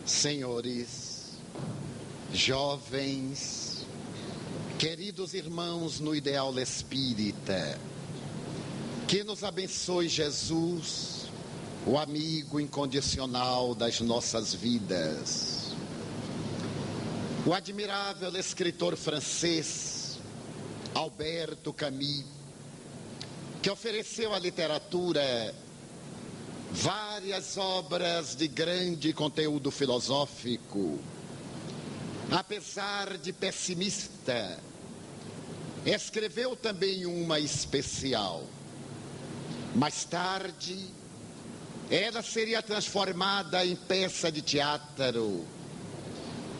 Senhores, jovens, queridos irmãos no ideal espírita, que nos abençoe Jesus, o amigo incondicional das nossas vidas. O admirável escritor francês Alberto Camus, que ofereceu à literatura várias obras de grande conteúdo filosófico, apesar de pessimista, escreveu também uma especial. Mais tarde, ela seria transformada em peça de teatro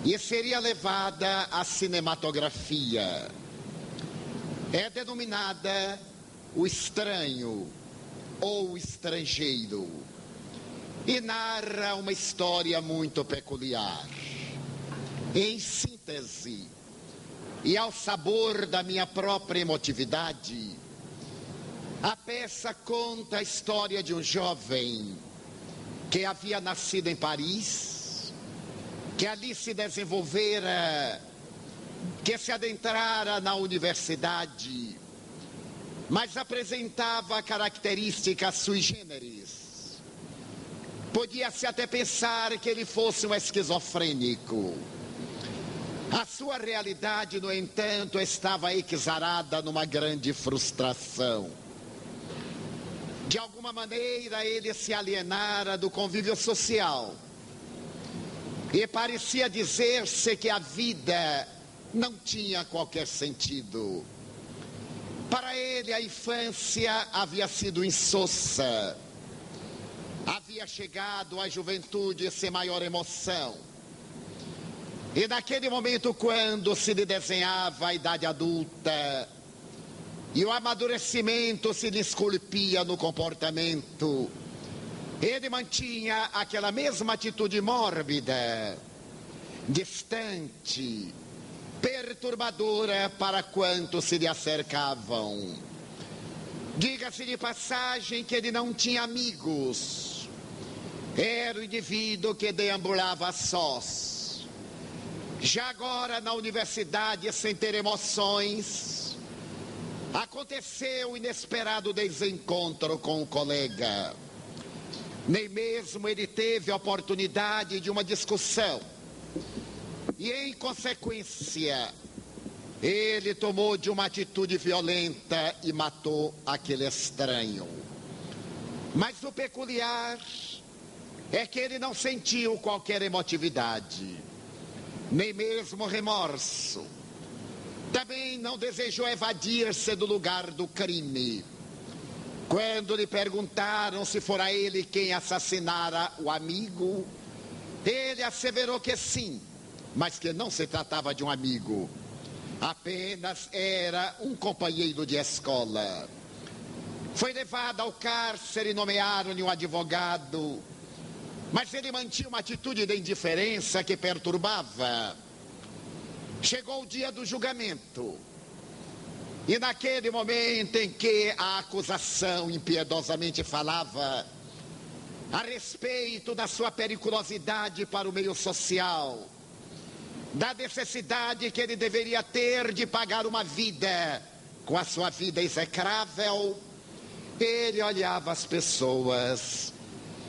e seria levada à cinematografia. É denominada O Estranho ou O Estrangeiro e narra uma história muito peculiar. Em síntese, e ao sabor da minha própria emotividade, a peça conta a história de um jovem que havia nascido em Paris, que ali se desenvolvera, que se adentrara na universidade, mas apresentava características sui generis. Podia-se até pensar que ele fosse um esquizofrênico. A sua realidade, no entanto, estava exarada numa grande frustração. De alguma maneira, ele se alienara do convívio social e parecia dizer-se que a vida não tinha qualquer sentido. Para ele, a infância havia sido insossa. Havia chegado à juventude sem maior emoção. E naquele momento, quando se lhe desenhava a idade adulta e o amadurecimento se lhe esculpia no comportamento, ele mantinha aquela mesma atitude mórbida, distante, perturbadora para quantos se lhe acercavam. Diga-se de passagem que ele não tinha amigos. Era o indivíduo que deambulava a sós. Já agora na universidade, sem ter emoções, aconteceu o inesperado desencontro com o colega. Nem mesmo ele teve a oportunidade de uma discussão. E, em consequência, ele tomou de uma atitude violenta e matou aquele estranho. Mas o peculiar é que ele não sentiu qualquer emotividade, nem mesmo remorso. Também não desejou evadir-se do lugar do crime. Quando lhe perguntaram se fora ele quem assassinara o amigo, ele asseverou que sim, mas que não se tratava de um amigo, apenas era um companheiro de escola. Foi levado ao cárcere e nomearam-lhe um advogado, mas ele mantinha uma atitude de indiferença que perturbava. Chegou o dia do julgamento, e naquele momento em que a acusação impiedosamente falava a respeito da sua periculosidade para o meio social, da necessidade que ele deveria ter de pagar uma vida com a sua vida execrável, ele olhava as pessoas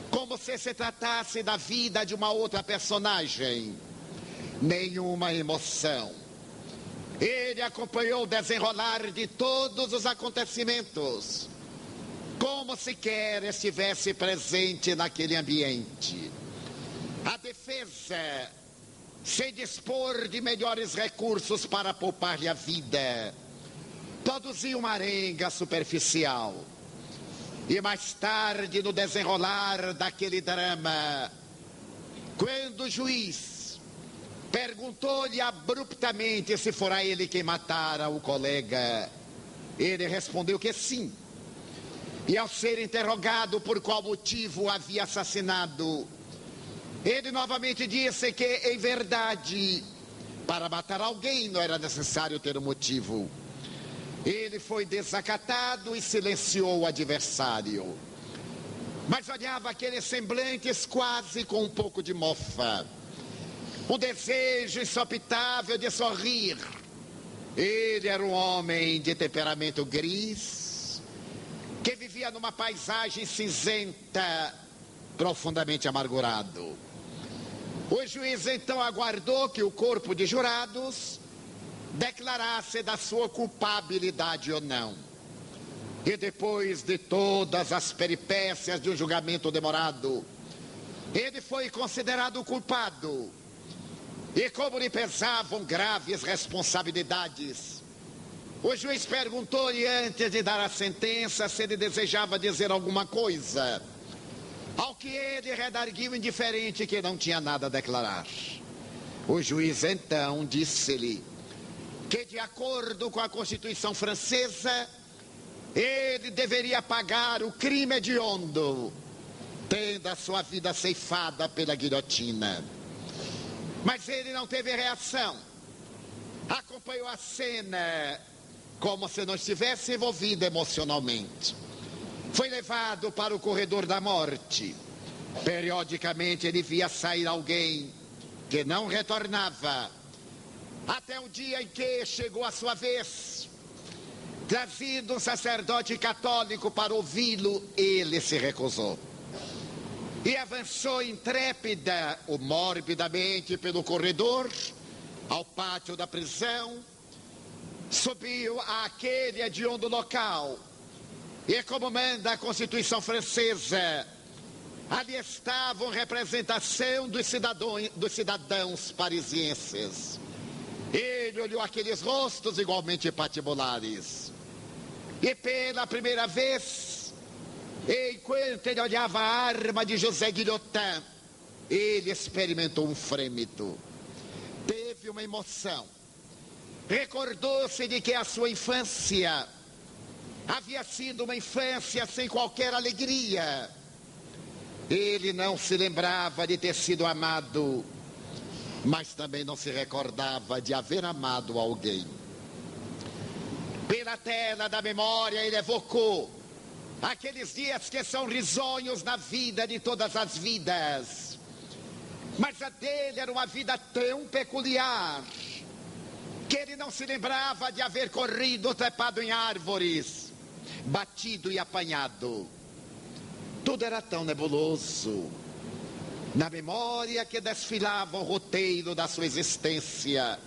como se tratasse da vida de uma outra personagem. Nenhuma emoção. Ele acompanhou o desenrolar de todos os acontecimentos, como sequer estivesse presente naquele ambiente. A defesa, sem dispor de melhores recursos para poupar-lhe a vida, produzia uma arenga superficial. E mais tarde, no desenrolar daquele drama, quando o juiz perguntou-lhe abruptamente se fora ele quem matara o colega, ele respondeu que sim. E ao ser interrogado por qual motivo o havia assassinado, ele novamente disse que, em verdade, para matar alguém não era necessário ter um motivo. Ele foi desacatado e silenciou o adversário. Mas olhava aqueles semblantes quase com um pouco de mofa. um desejo insopitável de sorrir. Ele era um homem de temperamento gris, que vivia numa paisagem cinzenta, profundamente amargurado. O juiz então aguardou que o corpo de jurados declarasse da sua culpabilidade ou não. E depois de todas as peripécias de um julgamento demorado, ele foi considerado culpado. E como lhe pesavam graves responsabilidades, o juiz perguntou-lhe antes de dar a sentença se ele desejava dizer alguma coisa. Ao que ele redarguiu indiferente que não tinha nada a declarar. O juiz então disse-lhe que, de acordo com a Constituição francesa, ele deveria pagar o crime hediondo, tendo a sua vida ceifada pela guilhotina. Mas ele não teve reação. Acompanhou a cena como se não estivesse envolvido emocionalmente. Foi levado para o corredor da morte. Periodicamente ele via sair alguém que não retornava, até o dia em que chegou a sua vez. Trazido um sacerdote católico para ouvi-lo, ele se recusou. E avançou intrépida ou morbidamente pelo corredor, ao pátio da prisão, subiu àquele hediondo local. E como manda a Constituição francesa, ali estavam representação dos cidadãos parisienses. Ele olhou aqueles rostos igualmente patibulares. E pela primeira vez, enquanto ele olhava a arma de José Guillotin, ele experimentou um frêmito. Teve uma emoção. Recordou-se de que a sua infância havia sido uma infância sem qualquer alegria. Ele não se lembrava de ter sido amado, mas também não se recordava de haver amado alguém. Pela tela da memória ele evocou aqueles dias que são risonhos na vida de todas as vidas. Mas a dele era uma vida tão peculiar que ele não se lembrava de haver corrido, trepado em árvores, batido e apanhado. Tudo era tão nebuloso. Na memória que desfilava o roteiro da sua existência,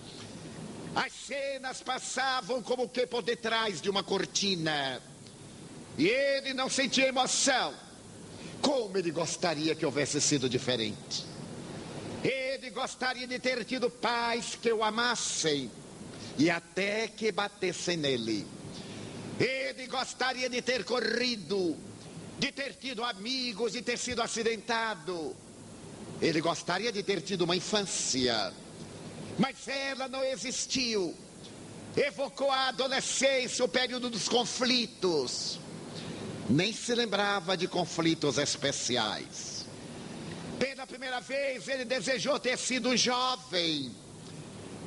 as cenas passavam como que por detrás de uma cortina. E ele não sentia emoção. Como ele gostaria que houvesse sido diferente. Ele gostaria de ter tido pais que o amassem e até que batessem nele. Ele gostaria de ter corrido, de ter tido amigos, de ter sido acidentado. Ele gostaria de ter tido uma infância, mas ela não existiu. Evocou a adolescência, o período dos conflitos. Nem se lembrava de conflitos especiais. Pela primeira vez ele desejou ter sido um jovem,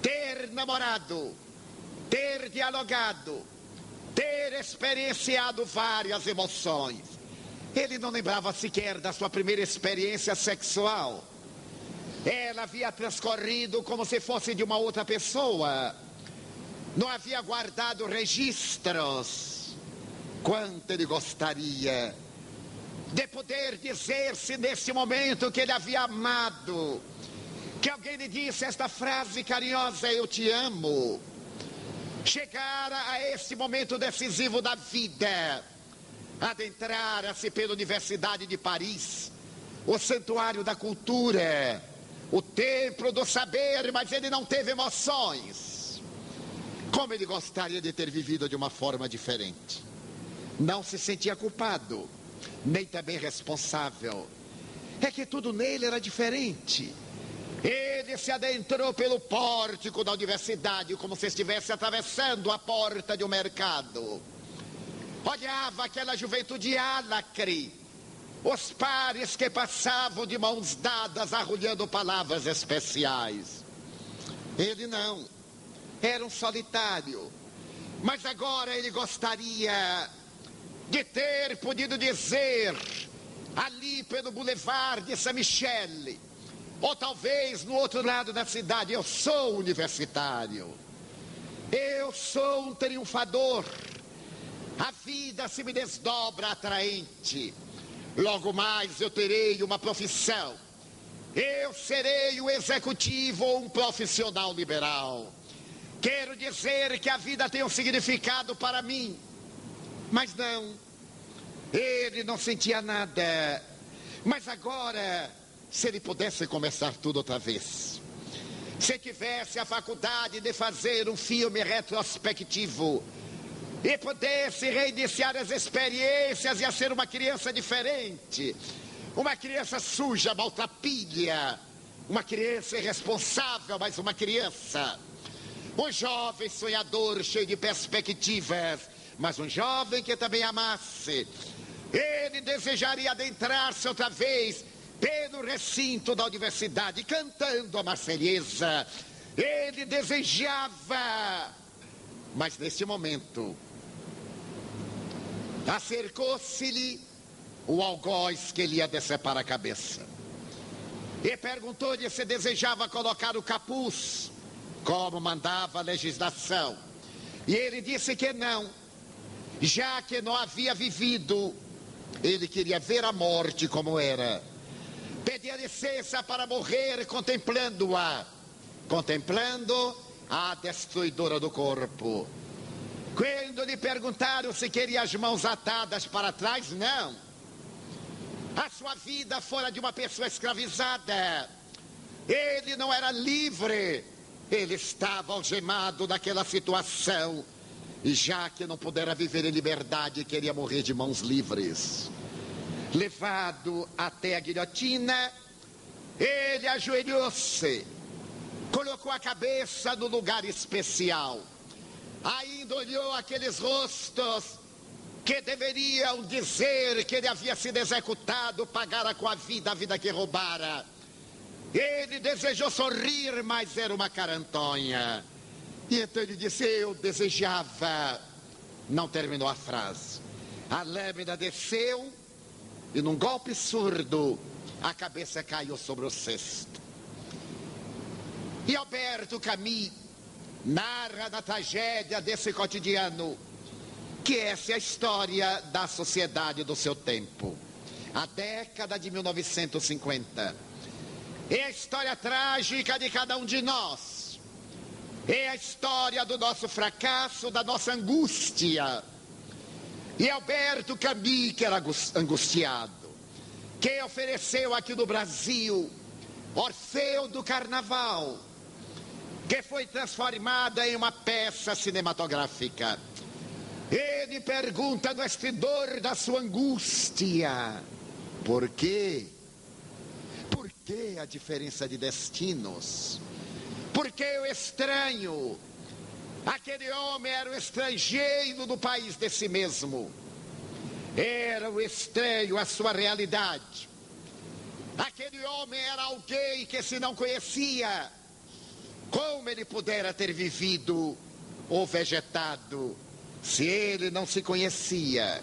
ter namorado, ter dialogado, ter experienciado várias emoções. Ele não lembrava sequer da sua primeira experiência sexual. Ela havia transcorrido como se fosse de uma outra pessoa. Não havia guardado registros. Quanto ele gostaria de poder dizer-se nesse momento que ele havia amado, que alguém lhe disse esta frase carinhosa: eu te amo. Chegara a esse momento decisivo da vida, adentrara-se pela Universidade de Paris, o santuário da cultura, o templo do saber, mas ele não teve emoções. Como ele gostaria de ter vivido de uma forma diferente. Não se sentia culpado, nem também responsável. É que tudo nele era diferente. Ele se adentrou pelo pórtico da universidade como se estivesse atravessando a porta de um mercado. Olhava aquela juventude álacre, os pares que passavam de mãos dadas arrulhando palavras especiais. Ele não, era um solitário. Mas agora ele gostaria de ter podido dizer, ali pelo Boulevard de Saint-Michel, Ou talvez no outro lado da cidade, eu sou universitário. Eu sou um triunfador. A vida se me desdobra atraente. Logo mais eu terei uma profissão. Eu serei um executivo ou um profissional liberal. Quero dizer que a vida tem um significado para mim. Mas não. Ele não sentia nada. Mas agora, se ele pudesse começar tudo outra vez. Se tivesse a faculdade de fazer um filme retrospectivo e pudesse reiniciar as experiências e a ser uma criança diferente, uma criança suja, maltrapilha, uma criança irresponsável, mas uma criança, um jovem sonhador cheio de perspectivas, mas um jovem que também amasse. Ele desejaria adentrar-se outra vez pelo recinto da universidade, cantando a Marselhesa. Ele desejava, mas neste momento acercou-se-lhe o algoz que lhe ia decepar a cabeça e perguntou-lhe se desejava colocar o capuz, como mandava a legislação. E ele disse que não, já que não havia vivido. Ele queria ver a morte como era. Pedia licença para morrer contemplando-a, contemplando a destruidora do corpo. Quando lhe perguntaram se queria as mãos atadas para trás, não. A sua vida fora de uma pessoa escravizada. Ele não era livre. Ele estava algemado naquela situação. E já que não pudera viver em liberdade, queria morrer de mãos livres. Levado até a guilhotina, ele ajoelhou-se, colocou a cabeça no lugar especial. Ainda olhou aqueles rostos que deveriam dizer que ele havia sido executado, pagara com a vida que roubara. Ele desejou sorrir, mas era uma carantonha. E então ele disse, eu desejava. Não terminou a frase. A lâmina desceu e num golpe surdo, a cabeça caiu sobre o cesto. E Alberto Camus narra na tragédia desse cotidiano que essa é a história da sociedade do seu tempo. A década de 1950. É a história trágica de cada um de nós. É a história do nosso fracasso, da nossa angústia. E Alberto Camus, que era angustiado, que ofereceu aqui no Brasil Orfeu do Carnaval, que foi transformada em uma peça cinematográfica. Ele pergunta no estridor da sua angústia: por quê? Por que a diferença de destinos? Por que o estranho? Aquele homem era o estrangeiro no país de si mesmo. Era o estranho à sua realidade. Aquele homem era alguém que se não conhecia. Como ele pudera ter vivido ou vegetado se ele não se conhecia?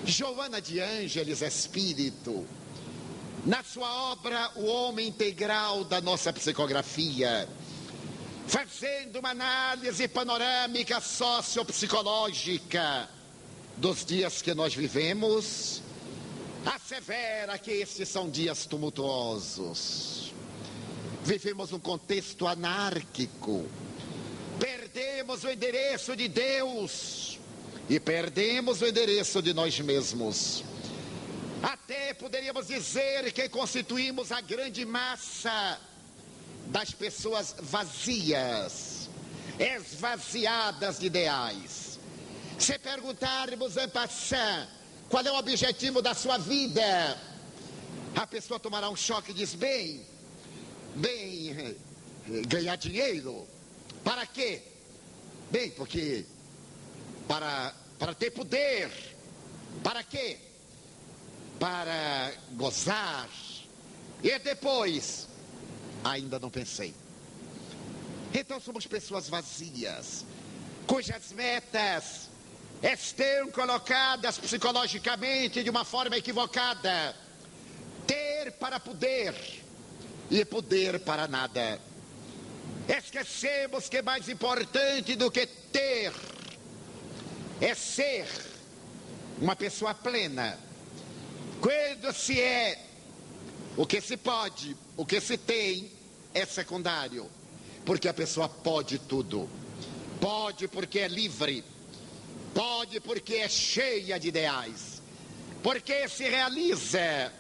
Joana de Ângeles Espírito, na sua obra O Homem Integral da Nossa Psicografia, fazendo uma análise panorâmica sociopsicológica dos dias que nós vivemos, assevera que estes são dias tumultuosos. Vivemos um contexto anárquico. Perdemos o endereço de Deus e perdemos o endereço de nós mesmos. Até poderíamos dizer que constituímos a grande massa das pessoas vazias, esvaziadas de ideais. Se perguntarmos en passant qual é o objetivo da sua vida, a pessoa tomará um choque e diz, bem, ganhar dinheiro. Para quê? Bem, porque para ter poder. Para quê? Para gozar. E depois, ainda não pensei. Então somos pessoas vazias, cujas metas estão colocadas psicologicamente de uma forma equivocada. Ter para poder. e poder para nada. Esquecemos que mais importante do que ter é ser uma pessoa plena. Quando se é, o que se pode, o que se tem é secundário, porque a pessoa pode tudo. Pode porque é livre, pode porque é cheia de ideais, porque se realiza.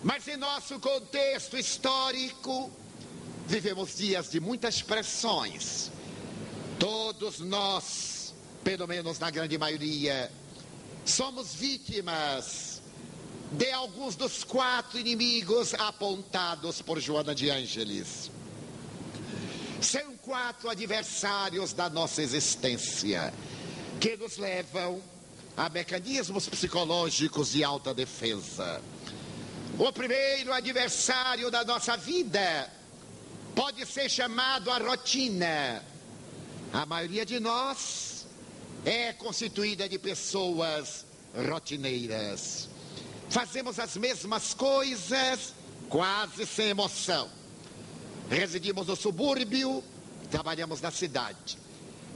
Mas em nosso contexto histórico, vivemos dias de muitas pressões. Todos nós, pelo menos na grande maioria, somos vítimas de alguns dos 4 inimigos apontados por Joana de Ângeles. São 4 adversários da nossa existência, que nos levam a mecanismos psicológicos de autodefesa. O primeiro adversário da nossa vida pode ser chamado a rotina. A maioria de nós é constituída de pessoas rotineiras. Fazemos as mesmas coisas, quase sem emoção. Residimos no subúrbio, trabalhamos na cidade.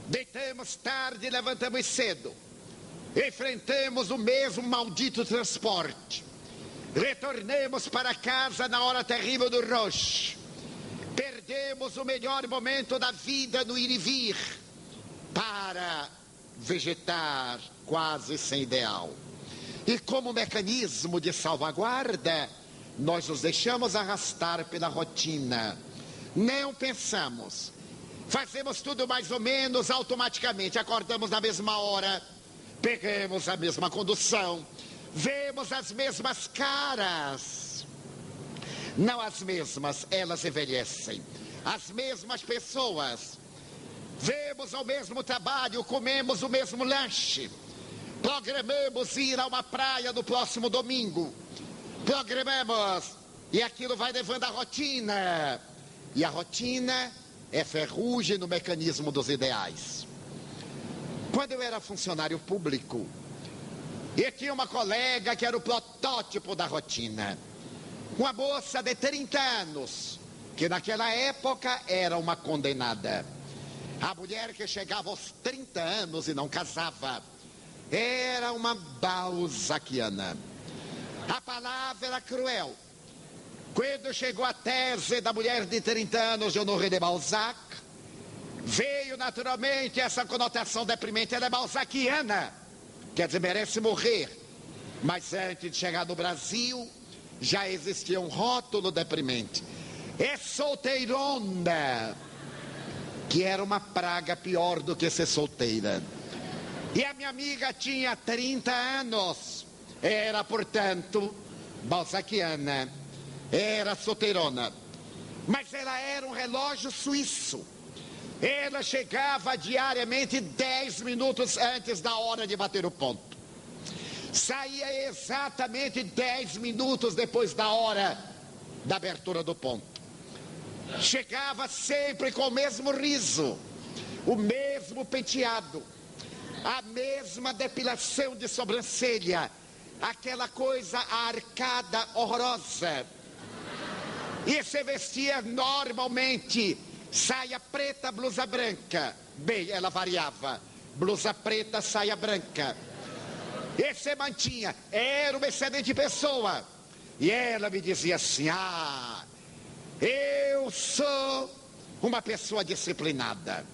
Deitamos tarde e levantamos cedo. Enfrentamos o mesmo maldito transporte. Retornamos para casa na hora terrível do rush. Perdemos o melhor momento da vida no ir e vir para vegetar quase sem ideal. E como mecanismo de salvaguarda, nós nos deixamos arrastar pela rotina. Não pensamos. Fazemos tudo mais ou menos automaticamente. Acordamos na mesma hora, pegamos a mesma condução, vemos as mesmas caras. Não as mesmas, elas envelhecem. As mesmas pessoas. Vemos o mesmo trabalho, comemos o mesmo lanche. Programamos ir a uma praia no próximo domingo. Programamos. E aquilo vai levando a rotina. E a rotina é ferrugem no mecanismo dos ideais. Quando eu era funcionário público, e tinha uma colega que era o protótipo da rotina. Uma moça de 30 anos, que naquela época era uma condenada. A mulher que chegava aos 30 anos e não casava, era uma balzaquiana. A palavra era cruel. Quando chegou a tese da mulher de 30 anos de Honoré de Balzac, veio naturalmente essa conotação deprimente. Ela é balzaquiana, quer dizer, merece morrer. Mas antes de chegar no Brasil, já existia um rótulo deprimente. É solteirona, que era uma praga pior do que ser solteira. E a minha amiga tinha 30 anos, era, portanto, balzaquiana, era solteirona. Mas ela era um relógio suíço. Ela chegava diariamente 10 minutos antes da hora de bater o ponto. Saía exatamente 10 minutos depois da hora da abertura do ponto. Chegava sempre com o mesmo riso, o mesmo penteado, a mesma depilação de sobrancelha, aquela coisa arcada horrorosa. E se vestia normalmente, saia preta, blusa branca. Bem, ela variava, blusa preta, saia branca. E se mantinha, era uma excelente pessoa. E ela me dizia assim: eu sou uma pessoa disciplinada.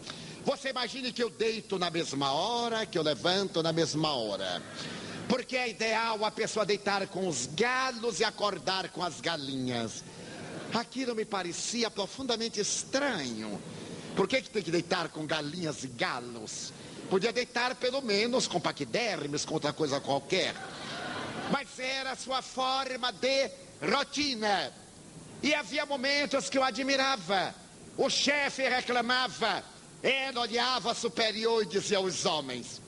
Você imagine que eu deito na mesma hora, que eu levanto na mesma hora. Porque é ideal a pessoa deitar com os galos e acordar com as galinhas. Aquilo me parecia profundamente estranho. Por que tem que deitar com galinhas e galos? Podia deitar pelo menos com paquidermes, com outra coisa qualquer. Mas era a sua forma de rotina. E havia momentos que eu admirava. O chefe reclamava, ela olhava superior e dizia aos homens.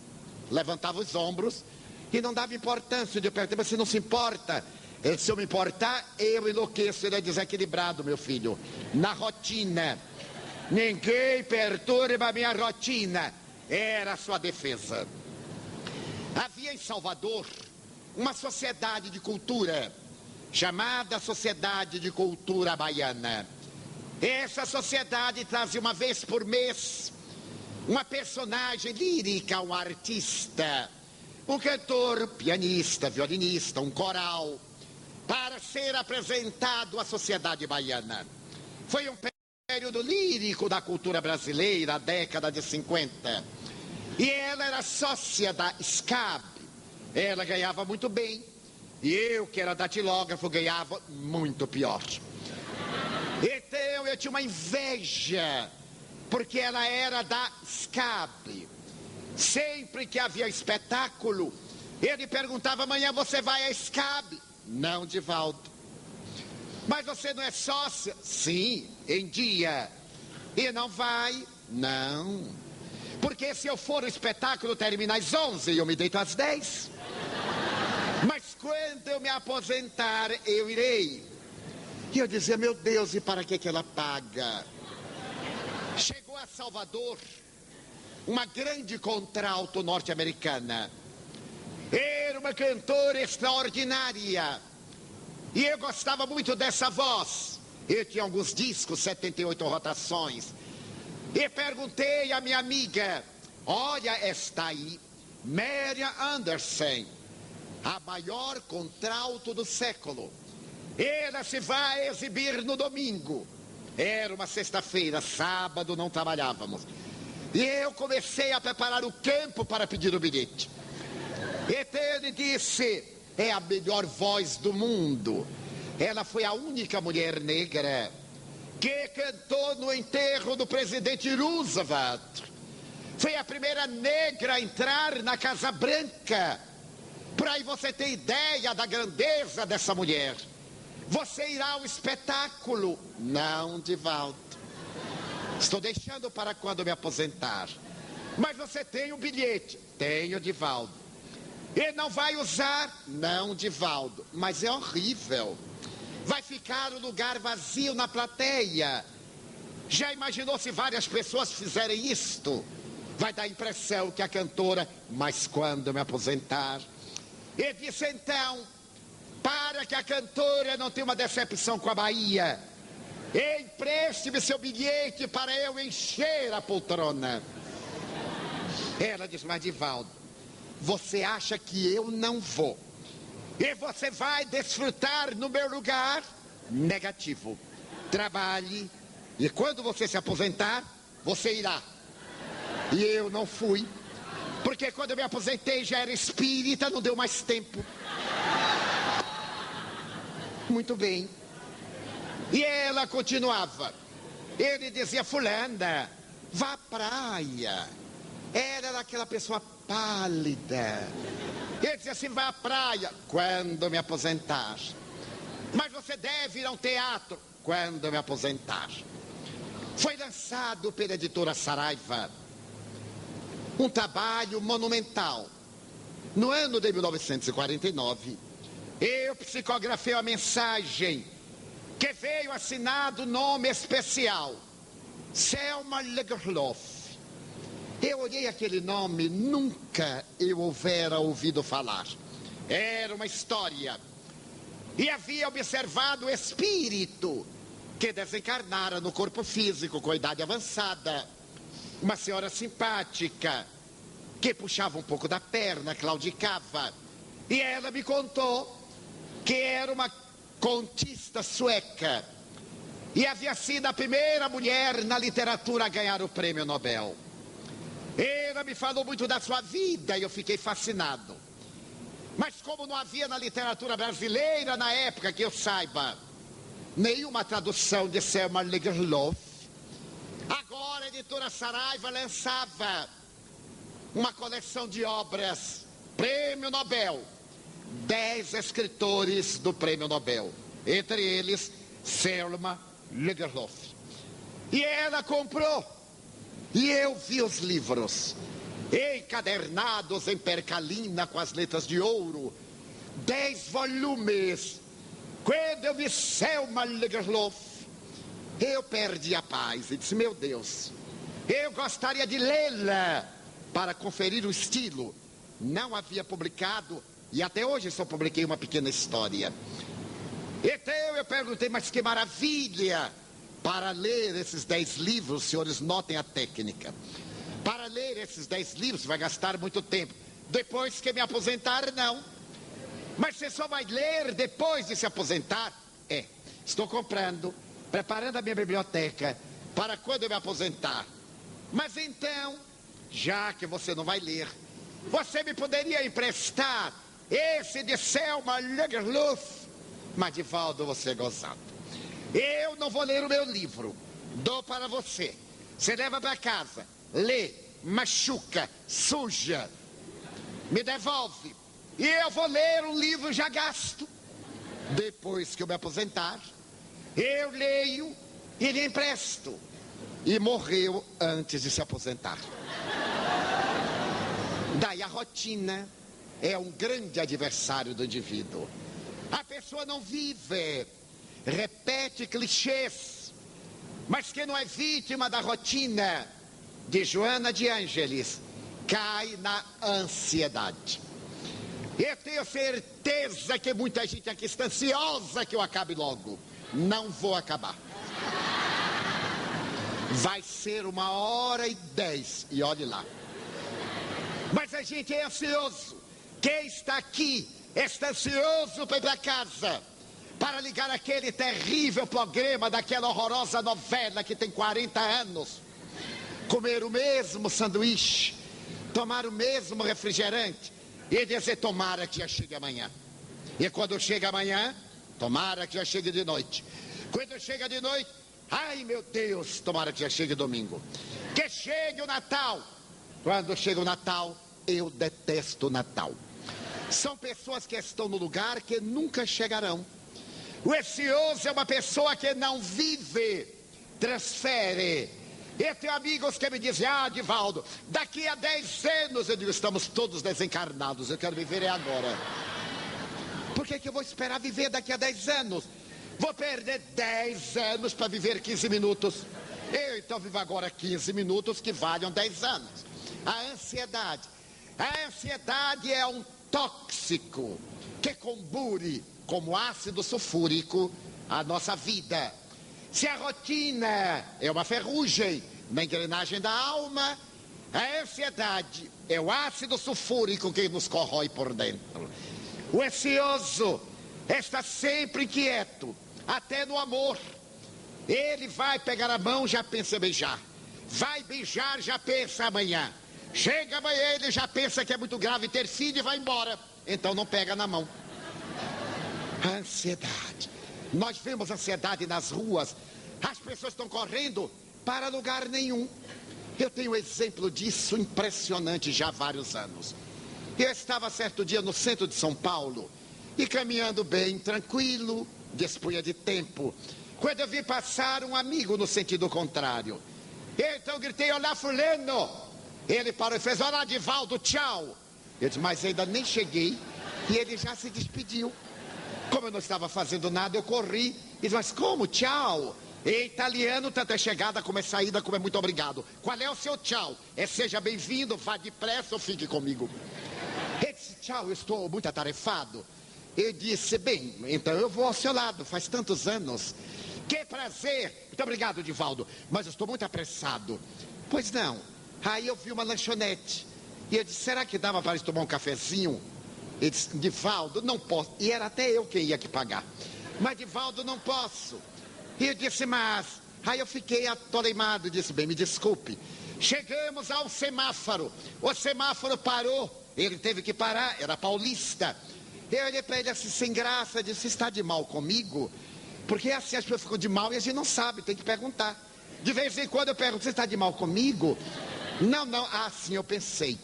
Levantava os ombros e não dava importância. Eu perguntei: mas você não se importa? Ele: se eu me importar, eu enlouqueço. Ele é desequilibrado, meu filho. Na rotina. Ninguém perturba a minha rotina. Era a sua defesa. Havia em Salvador uma sociedade de cultura chamada Sociedade de Cultura Baiana. Essa sociedade trazia uma vez por mês uma personagem lírica, um artista, um cantor, pianista, violinista, um coral, para ser apresentado à sociedade baiana. Foi um período lírico da cultura brasileira, a década de 50. E ela era sócia da SCAB. Ela ganhava muito bem. E eu, que era datilógrafo, ganhava muito pior. Então eu tinha uma inveja, porque ela era da SCAB. Sempre que havia espetáculo, ele perguntava: amanhã você vai à SCAB? Não, Divaldo. Mas você não é sócia? Sim, em dia. E não vai? Não. Porque se eu for, o espetáculo termina às 11 e eu me deito às 10. Mas quando eu me aposentar, eu irei. E eu dizia: meu Deus, e para que ela paga? Chegou a Salvador uma grande contralto norte-americana. Era uma cantora extraordinária. E eu gostava muito dessa voz. Eu tinha alguns discos, 78 rotações. E perguntei à minha amiga: olha, esta aí, Marian Anderson, a maior contralto do século. Ela se vai exibir no domingo. Era uma sexta-feira, sábado não trabalhávamos. E eu comecei a preparar o campo para pedir o bilhete. Então ele disse: é a melhor voz do mundo. Ela foi a única mulher negra que cantou no enterro do presidente Roosevelt. Foi a primeira negra a entrar na Casa Branca. Por aí você tem ideia da grandeza dessa mulher. Você irá ao espetáculo? Não, Divaldo. Estou deixando para quando me aposentar. Mas você tem o bilhete? Tenho, Divaldo. E não vai usar? Não, Divaldo. Mas é horrível. Vai ficar o lugar vazio na plateia. Já imaginou se várias pessoas fizerem isto? Vai dar a impressão que a cantora... Mas quando me aposentar... E disse então, para que a cantora não tenha uma decepção com a Bahia, empreste-me seu bilhete para eu encher a poltrona. Ela disse: mas Divaldo, você acha que eu não vou? E você vai desfrutar no meu lugar? Negativo. Trabalhe, e quando você se aposentar, você irá. E eu não fui, porque quando eu me aposentei já era espírita, não deu mais tempo. Muito bem. E ela continuava. Ele dizia: fulana, vá à praia. Ela era aquela pessoa pálida. Ele dizia assim: vai à praia. Quando me aposentar. Mas você deve ir a um teatro. Quando me aposentar. Foi lançado pela editora Saraiva um trabalho monumental. No ano de 1949, eu psicografei a mensagem que veio assinado nome especial: Selma Lagerlöf. Eu olhei aquele nome, nunca eu houvera ouvido falar. Era uma história. E havia observado o espírito que desencarnara no corpo físico com idade avançada. Uma senhora simpática, que puxava um pouco da perna, claudicava. E ela me contou que era uma contista sueca. E havia sido a primeira mulher na literatura a ganhar o prêmio Nobel. Ela me falou muito da sua vida e eu fiquei fascinado. Mas como não havia na literatura brasileira, na época que eu saiba, nenhuma tradução de Selma Lagerlöf, agora a editora Saraiva lançava uma coleção de obras, Prêmio Nobel, 10 escritores do Prêmio Nobel, entre eles Selma Lagerlöf. E ela comprou, e eu vi os livros, encadernados em percalina com as letras de ouro, 10 volumes. Quando eu vi Selma Lagerlöf, eu perdi a paz e disse: meu Deus, eu gostaria de lê-la para conferir o estilo. Não havia publicado, e até hoje só publiquei uma pequena história. Então eu perguntei, mas que maravilha! Para ler esses 10 livros, senhores, notem a técnica. Para ler esses 10 livros, vai gastar muito tempo. Depois que me aposentar, não. Mas você só vai ler depois de se aposentar? Estou preparando a minha biblioteca para quando eu me aposentar. Mas então, já que você não vai ler, você me poderia emprestar esse de Selma Lagerlöf? Mas, Divaldo, você é gozado. Eu não vou ler o meu livro. Dou para você. Você leva para casa, lê, machuca, suja, me devolve. E eu vou ler o livro já gasto. Depois que eu me aposentar, eu leio e lhe empresto. E morreu antes de se aposentar. Daí a rotina é um grande adversário do indivíduo. A pessoa não vive, repete clichês. Mas quem não é vítima da rotina de Joana de Ângeles cai na ansiedade. Eu tenho certeza que muita gente aqui está ansiosa que eu acabe logo. Não vou acabar. Vai ser 1h10 e olhe lá. Mas a gente é ansioso. Quem está aqui está ansioso para ir para casa, para ligar aquele terrível programa daquela horrorosa novela que tem 40 anos, comer o mesmo sanduíche, tomar o mesmo refrigerante e dizer tomara que já chegue amanhã. E quando chega amanhã, tomara que já chegue de noite. Quando chega de noite, ai meu Deus, tomara que já chegue domingo. Que chegue o Natal. Quando chega o Natal, eu detesto o Natal. São pessoas que estão no lugar que nunca chegarão. O ansioso é uma pessoa que não vive, transfere. Eu tenho amigos que me dizem, Divaldo, daqui a 10 anos, eu digo, estamos todos desencarnados, eu quero viver agora. Por que eu vou esperar viver daqui a 10 anos? Vou perder 10 anos para viver 15 minutos. Eu então vivo agora 15 minutos que valham 10 anos. A ansiedade é um tóxico que combure como ácido sulfúrico a nossa vida. Se a rotina é uma ferrugem na engrenagem da alma, a ansiedade é o ácido sulfúrico que nos corrói por dentro. O ansioso está sempre inquieto, até no amor. Ele vai pegar a mão, já pensa em beijar. Vai beijar, já pensa amanhã. Chega amanhã, ele já pensa que é muito grave ter filho e vai embora. Então não pega na mão. A ansiedade. Nós vemos ansiedade nas ruas. As pessoas estão correndo para lugar nenhum. Eu tenho um exemplo disso impressionante já há vários anos. Eu estava certo dia no centro de São Paulo e caminhando bem tranquilo, dispunha de tempo, quando eu vi passar um amigo no sentido contrário. Então eu gritei, olá fulano. Ele parou e fez, olá Divaldo, tchau. Eu disse, mas ainda nem cheguei e ele já se despediu. Como eu não estava fazendo nada, eu corri e disse, mas como, tchau? Em italiano, tanto é chegada como é saída, como é muito obrigado. Qual é o seu tchau? É seja bem-vindo, vá depressa ou fique comigo. Ele disse, tchau, eu estou muito atarefado. Eu disse, bem, então eu vou ao seu lado, faz tantos anos. Que prazer. Muito obrigado, Divaldo, mas eu estou muito apressado. Pois não. Aí eu vi uma lanchonete. E eu disse, será que dava para tomar um cafezinho? Ele disse, Divaldo, não posso. E era até eu quem ia que pagar. Mas, Divaldo, não posso. E eu disse, mas... Aí eu fiquei atoleimado, disse, bem, me desculpe. Chegamos ao semáforo. O semáforo parou. Ele teve que parar, era paulista. Eu olhei para ele assim, sem graça, disse, você está de mal comigo? Porque assim as pessoas ficam de mal e a gente não sabe, tem que perguntar. De vez em quando eu pergunto, você está de mal comigo? Não, sim, eu pensei.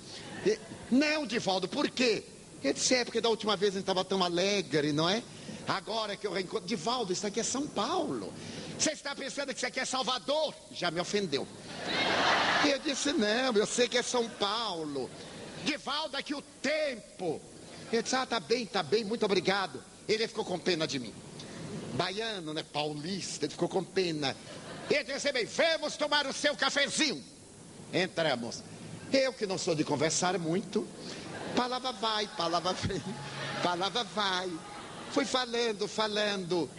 Não, Divaldo, por quê? Ele disse, porque da última vez a gente estava tão alegre, não é? Agora que eu reencontro... Divaldo, isso aqui é São Paulo. Você está pensando que isso aqui é Salvador? Já me ofendeu. Eu disse, não, eu sei que é São Paulo. Divaldo, aqui o tempo. Ele disse, tá bem, muito obrigado. Ele ficou com pena de mim. Baiano, né, paulista, ele ficou com pena. Ele disse, bem, vamos tomar o seu cafezinho. Entramos. Eu que não sou de conversar muito, palavra vai, palavra vem, palavra vai. Fui falando.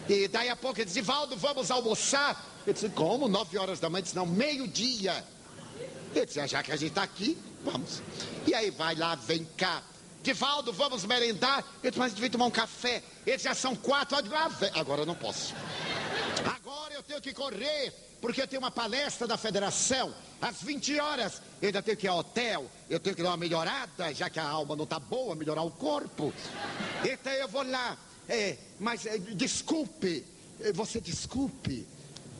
E daí a pouco ele disse, Divaldo, vamos almoçar? Eu disse, como? 9 horas da manhã? Ele disse, não, meio-dia. Eu disse, já que a gente está aqui, vamos. E aí vai lá, vem cá. Divaldo, vamos merendar? Eu disse, mas devia tomar um café. Eles já são 4 horas. Agora eu não posso. Agora eu tenho que correr, porque eu tenho uma palestra da federação às 20 horas. Eu ainda tenho que ir ao hotel, eu tenho que dar uma melhorada, já que a alma não está boa, melhorar o corpo. Então eu vou lá. Mas desculpe, você desculpe,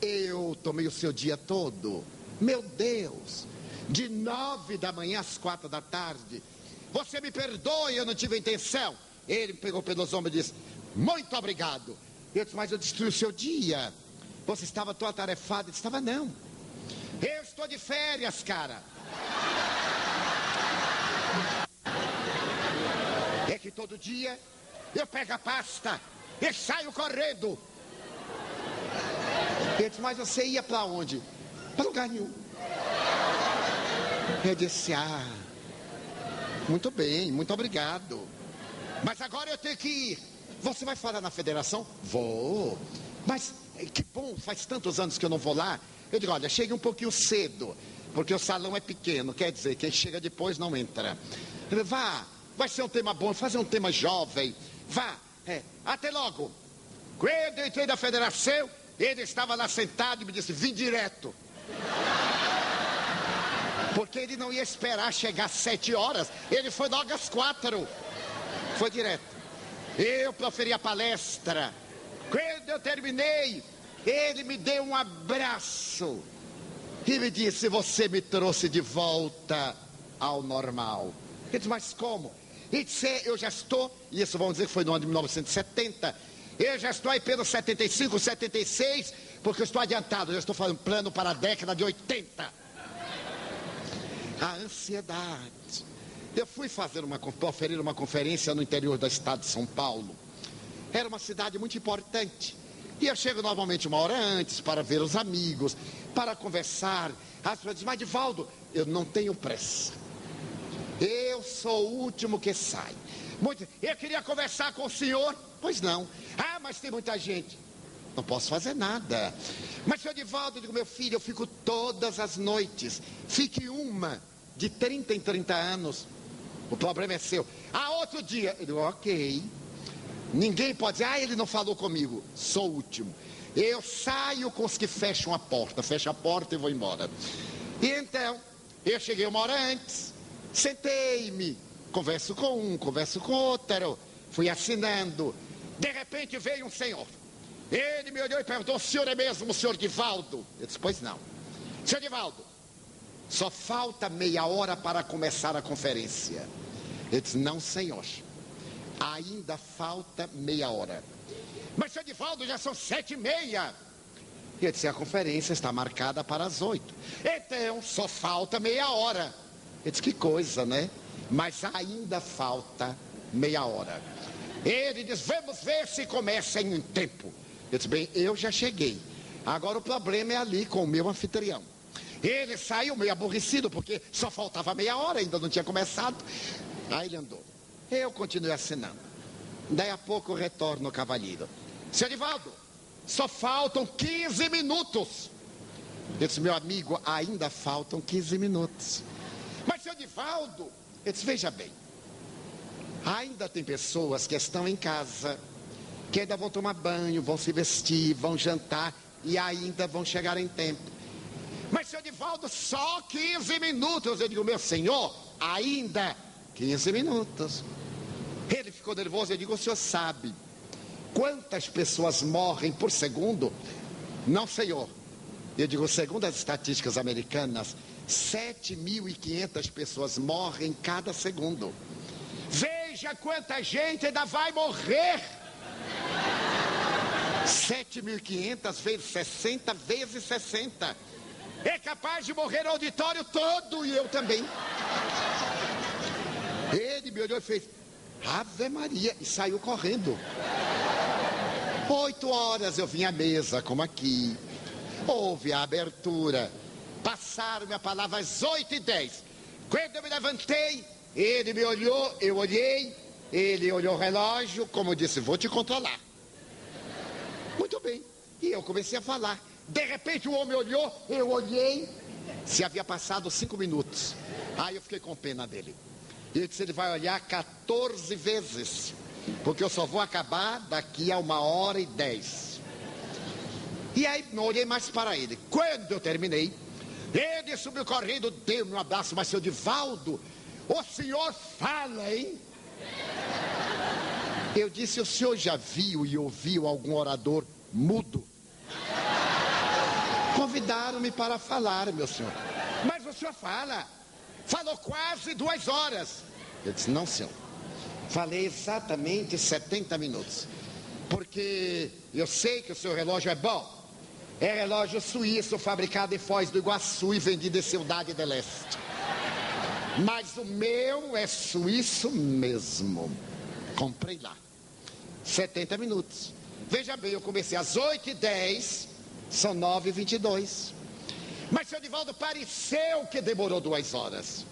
eu tomei o seu dia todo. Meu Deus, de 9 da manhã às 4 da tarde. Você me perdoe, eu não tive a intenção. Ele me pegou pelos ombros e disse, muito obrigado. Eu disse, mas eu destruí o seu dia. Você estava tão atarefado. Eu disse, estava não. Eu estou de férias, cara. É que todo dia eu pego a pasta e saio correndo. Eu disse, mas você ia para onde? Para lugar nenhum. Eu disse, muito bem, muito obrigado. Mas agora eu tenho que ir. Você vai falar na federação? Vou. Mas que bom, faz tantos anos que eu não vou lá. Eu digo, olha, chegue um pouquinho cedo, porque o salão é pequeno, quer dizer, quem chega depois não entra. Vá, vai ser um tema bom, fazer um tema jovem. Vá, até logo. Quando eu entrei na federação, ele estava lá sentado e me disse, vim direto. Porque ele não ia esperar chegar às 7 horas, ele foi logo às 4. Foi direto. Eu proferi a palestra. Quando eu terminei, ele me deu um abraço e me disse, você me trouxe de volta ao normal. Eu disse, mas como? Ele disse, eu já estou, e isso vamos dizer que foi no ano de 1970, eu já estou aí pelos 75, 76, porque eu estou adiantado, eu já estou fazendo plano para a década de 80. A ansiedade. Eu fui proferir uma conferência no interior do estado de São Paulo. Era uma cidade muito importante. E eu chego normalmente 1 hora antes para ver os amigos, para conversar. As pessoas dizem, mas Divaldo, eu não tenho pressa. Eu sou o último que sai. Eu queria conversar com o senhor. Pois não. Mas tem muita gente. Não posso fazer nada. Mas, senhor Divaldo, eu digo, meu filho, eu fico todas as noites. Fique uma de 30 em 30 anos. O problema é seu. Outro dia. Eu digo, ok. Ninguém pode dizer, ele não falou comigo. Sou o último. Eu saio com os que fecham a porta. Fecho a porta e vou embora. E então, eu cheguei 1 hora antes. Sentei-me. Converso com um, converso com outro. Fui assinando. De repente veio um senhor. Ele me olhou e perguntou, o senhor é mesmo o senhor Divaldo? Eu disse, pois não. Senhor Divaldo, só falta meia hora para começar a conferência. Ele disse, não, senhor. Ainda falta meia hora. Mas, senhor Divaldo, já são 7h30. Eu disse, a conferência está marcada para as 8. Então, só falta meia hora. Eu disse, que coisa, né? Mas ainda falta meia hora. Ele diz, vamos ver se começa em um tempo. Eu disse, bem, eu já cheguei. Agora o problema é ali com o meu anfitrião. Ele saiu meio aborrecido, porque só faltava meia hora, ainda não tinha começado. Aí ele andou. Eu continuei assinando. Daí a pouco retorna o cavalheiro. Senhor Divaldo, só faltam 15 minutos. Eu disse, meu amigo, ainda faltam 15 minutos. Mas, senhor Divaldo, eu disse, veja bem. Ainda tem pessoas que estão em casa, que ainda vão tomar banho, vão se vestir, vão jantar e ainda vão chegar em tempo. Mas, senhor Divaldo, só 15 minutos. Eu digo, meu senhor, ainda 15 minutos. Ele ficou nervoso. Eu digo, o senhor sabe quantas pessoas morrem por segundo? Não, senhor. Eu digo, segundo as estatísticas americanas, 7.500 pessoas morrem cada segundo. Veja quanta gente ainda vai morrer. 7.500 vezes 60 vezes 60. É capaz de morrer o auditório todo e eu também. Ele me olhou e fez, Ave Maria, e saiu correndo. 8 horas eu vim à mesa, como aqui. Houve a abertura. Passaram-me a palavra às 8h10. Quando eu me levantei, ele me olhou, eu olhei. Ele olhou o relógio, como disse, vou te controlar. Muito bem. E eu comecei a falar. De repente o homem olhou, eu olhei. Se havia passado 5 minutos. Aí eu fiquei com pena dele. E ele disse, ele vai olhar 14 vezes. Porque eu só vou acabar daqui a 1h10. E aí não olhei mais para ele. Quando eu terminei, ele subiu correndo, deu-me um abraço. Mas, seu Divaldo, o senhor fala, hein? Eu disse, o senhor já viu e ouviu algum orador mudo? Convidaram-me para falar, meu senhor. Mas o senhor fala. Falou quase 2 horas. Eu disse, não, senhor. Falei exatamente 70 minutos. Porque eu sei que o seu relógio é bom. É relógio suíço, fabricado em Foz do Iguaçu e vendido em Cidade do Leste. Mas o meu é suíço mesmo. Comprei lá. 70 minutos. Veja bem, eu comecei às 8h10, são 9h22. Mas, seu Divaldo, pareceu que demorou 2 horas.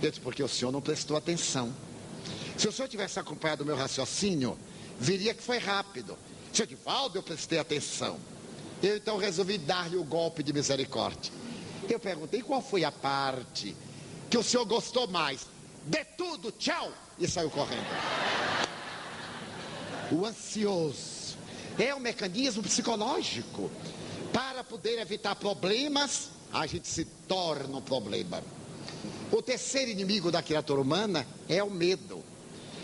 Eu disse, porque o senhor não prestou atenção. Se o senhor tivesse acompanhado o meu raciocínio, viria que foi rápido. Seu Divaldo, eu prestei atenção. Eu então resolvi dar-lhe o golpe de misericórdia. Eu perguntei qual foi a parte que o senhor gostou mais. De tudo, tchau! E saiu correndo. O ansioso é um mecanismo psicológico. Para poder evitar problemas, a gente se torna um problema. O terceiro inimigo da criatura humana é o medo.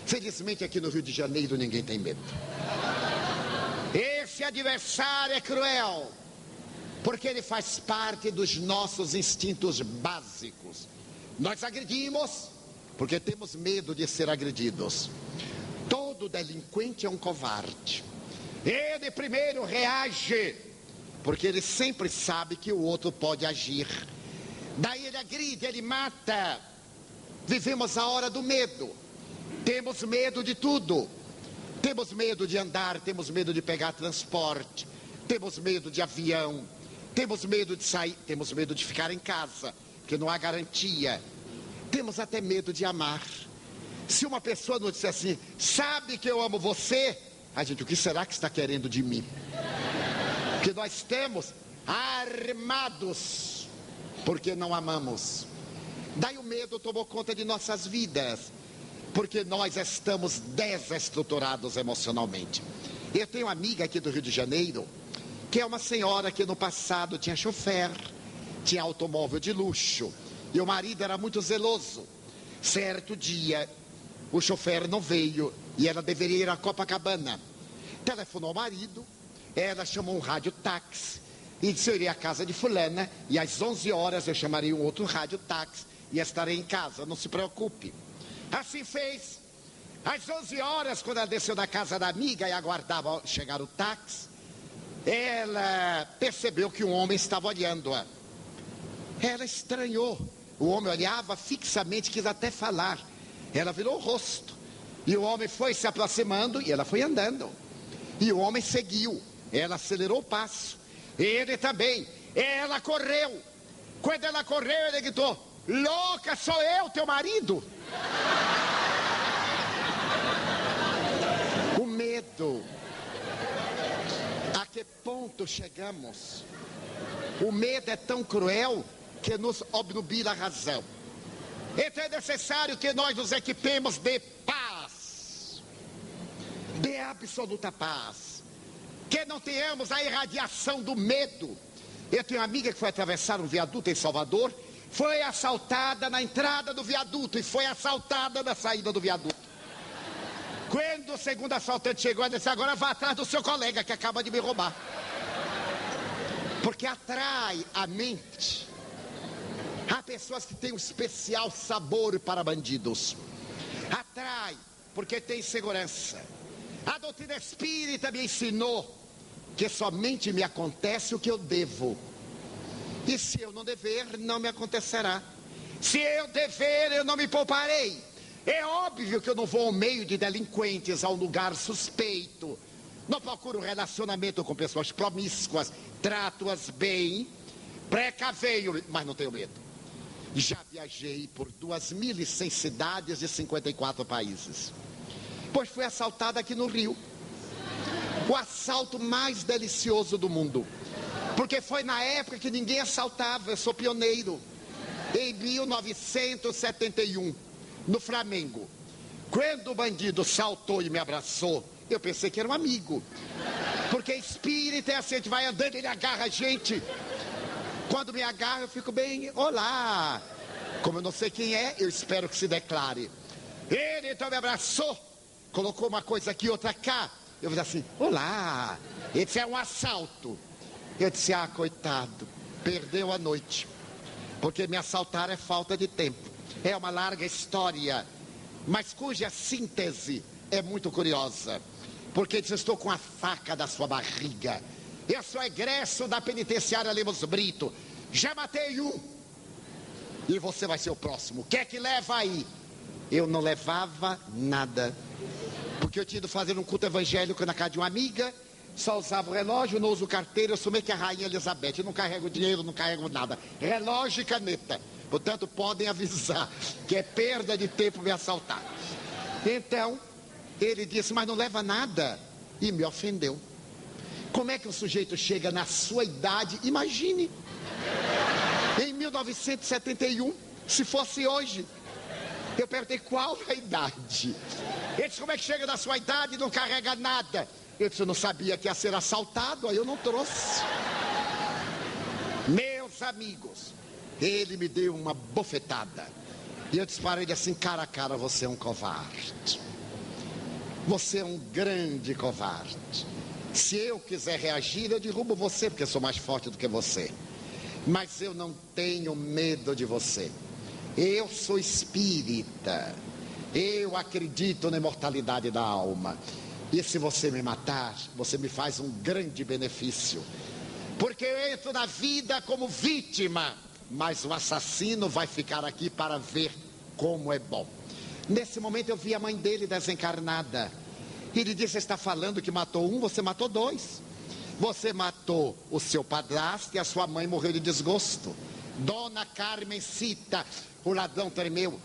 Felizmente aqui no Rio de Janeiro ninguém tem medo. Esse adversário é cruel, porque ele faz parte dos nossos instintos básicos. Nós agredimos porque temos medo de ser agredidos. Todo delinquente é um covarde. Ele primeiro reage, porque ele sempre sabe que o outro pode agir. Daí ele agride, ele mata. Vivemos a hora do medo. Temos medo de tudo. Temos medo de andar, temos medo de pegar transporte, temos medo de avião, temos medo de sair, temos medo de ficar em casa, porque não há garantia. Temos até medo de amar. Se uma pessoa nos disser assim, sabe que eu amo você, a gente, o que será que está querendo de mim? Porque nós estamos armados, porque não amamos. Daí o medo tomou conta de nossas vidas, porque nós estamos desestruturados emocionalmente. Eu tenho uma amiga aqui do Rio de Janeiro, que é uma senhora que no passado tinha chofer, tinha automóvel de luxo, e o marido era muito zeloso. Certo dia, o chofer não veio, e ela deveria ir a Copacabana. Telefonou ao marido, ela chamou um rádio-táxi, e disse, eu iria à casa de fulana, e às 11 horas eu chamaria um outro rádio-táxi, e estarei em casa, não se preocupe. Assim fez. Às 11 horas, quando ela desceu da casa da amiga e aguardava chegar o táxi, ela percebeu que um homem estava olhando-a. Ela estranhou. O homem olhava fixamente, quis até falar. Ela virou o rosto. E o homem foi se aproximando e ela foi andando. E o homem seguiu. Ela acelerou o passo. Ele também. Ela correu. Quando ela correu, ele gritou, louca, sou eu, teu marido? O medo. A que ponto chegamos? O medo é tão cruel que nos obnubila a razão. Então é necessário que nós nos equipemos de paz, de absoluta paz, que não tenhamos a irradiação do medo. Eu tenho uma amiga que foi atravessar um viaduto em Salvador, foi assaltada na entrada do viaduto e foi assaltada na saída do viaduto. Quando o segundo assaltante chegou, ele disse, agora vá atrás do seu colega que acaba de me roubar. Porque atrai a mente. Há pessoas que têm um especial sabor para bandidos. Atrai, porque tem segurança. A doutrina espírita me ensinou que somente me acontece o que eu devo. E se eu não dever, não me acontecerá. Se eu dever, eu não me pouparei. É óbvio que eu não vou ao meio de delinquentes, a um lugar suspeito. Não procuro relacionamento com pessoas promíscuas. Trato-as bem, precaveio, mas não tenho medo. Já viajei por 2.100 cidades de 54 países. Pois fui assaltado aqui no Rio. O assalto mais delicioso do mundo. Porque foi na época que ninguém assaltava, eu sou pioneiro. Em 1971, no Flamengo. Quando o bandido saltou e me abraçou, eu pensei que era um amigo. Porque espírito é assim, a gente vai andando, ele agarra a gente. Quando me agarra, eu fico bem, olá. Como eu não sei quem é, eu espero que se declare. Ele então me abraçou, colocou uma coisa aqui, outra cá. Eu fiz assim, olá. Ele disse, é um assalto. Eu disse, coitado, perdeu a noite. Porque me assaltar é falta de tempo. É uma larga história, mas cuja síntese é muito curiosa. Porque diz, estou com a faca da sua barriga. Eu sou egresso da penitenciária Lemos Brito. Já matei um. E você vai ser o próximo. O que é que leva aí? Eu não levava nada. Porque eu tinha ido fazer um culto evangélico na casa de uma amiga. Só usava o relógio, não uso carteira. Eu sou meio que a rainha Elizabeth. Eu não carrego dinheiro, não carrego nada. Relógio e caneta. Portanto, podem avisar que é perda de tempo me assaltar. Então, ele disse, mas não leva nada. E me ofendeu. Como é que o sujeito chega na sua idade? Imagine. Em 1971, se fosse hoje. Eu perguntei qual a idade. Ele disse, como é que chega na sua idade e não carrega nada? Eu disse, eu não sabia que ia ser assaltado, aí eu não trouxe. Meus amigos, ele me deu uma bofetada. E eu disse para ele assim, cara a cara, você é um covarde. Você é um grande covarde. Se eu quiser reagir, eu derrubo você, porque eu sou mais forte do que você. Mas eu não tenho medo de você. Eu sou espírita. Eu acredito na imortalidade da alma. E se você me matar, você me faz um grande benefício. Porque eu entro na vida como vítima, mas o assassino vai ficar aqui para ver como é bom. Nesse momento eu vi a mãe dele desencarnada. Ele disse, você está falando que matou um, você matou dois. Você matou o seu padrasto e a sua mãe morreu de desgosto. Dona Carmencita, o ladrão tremeu.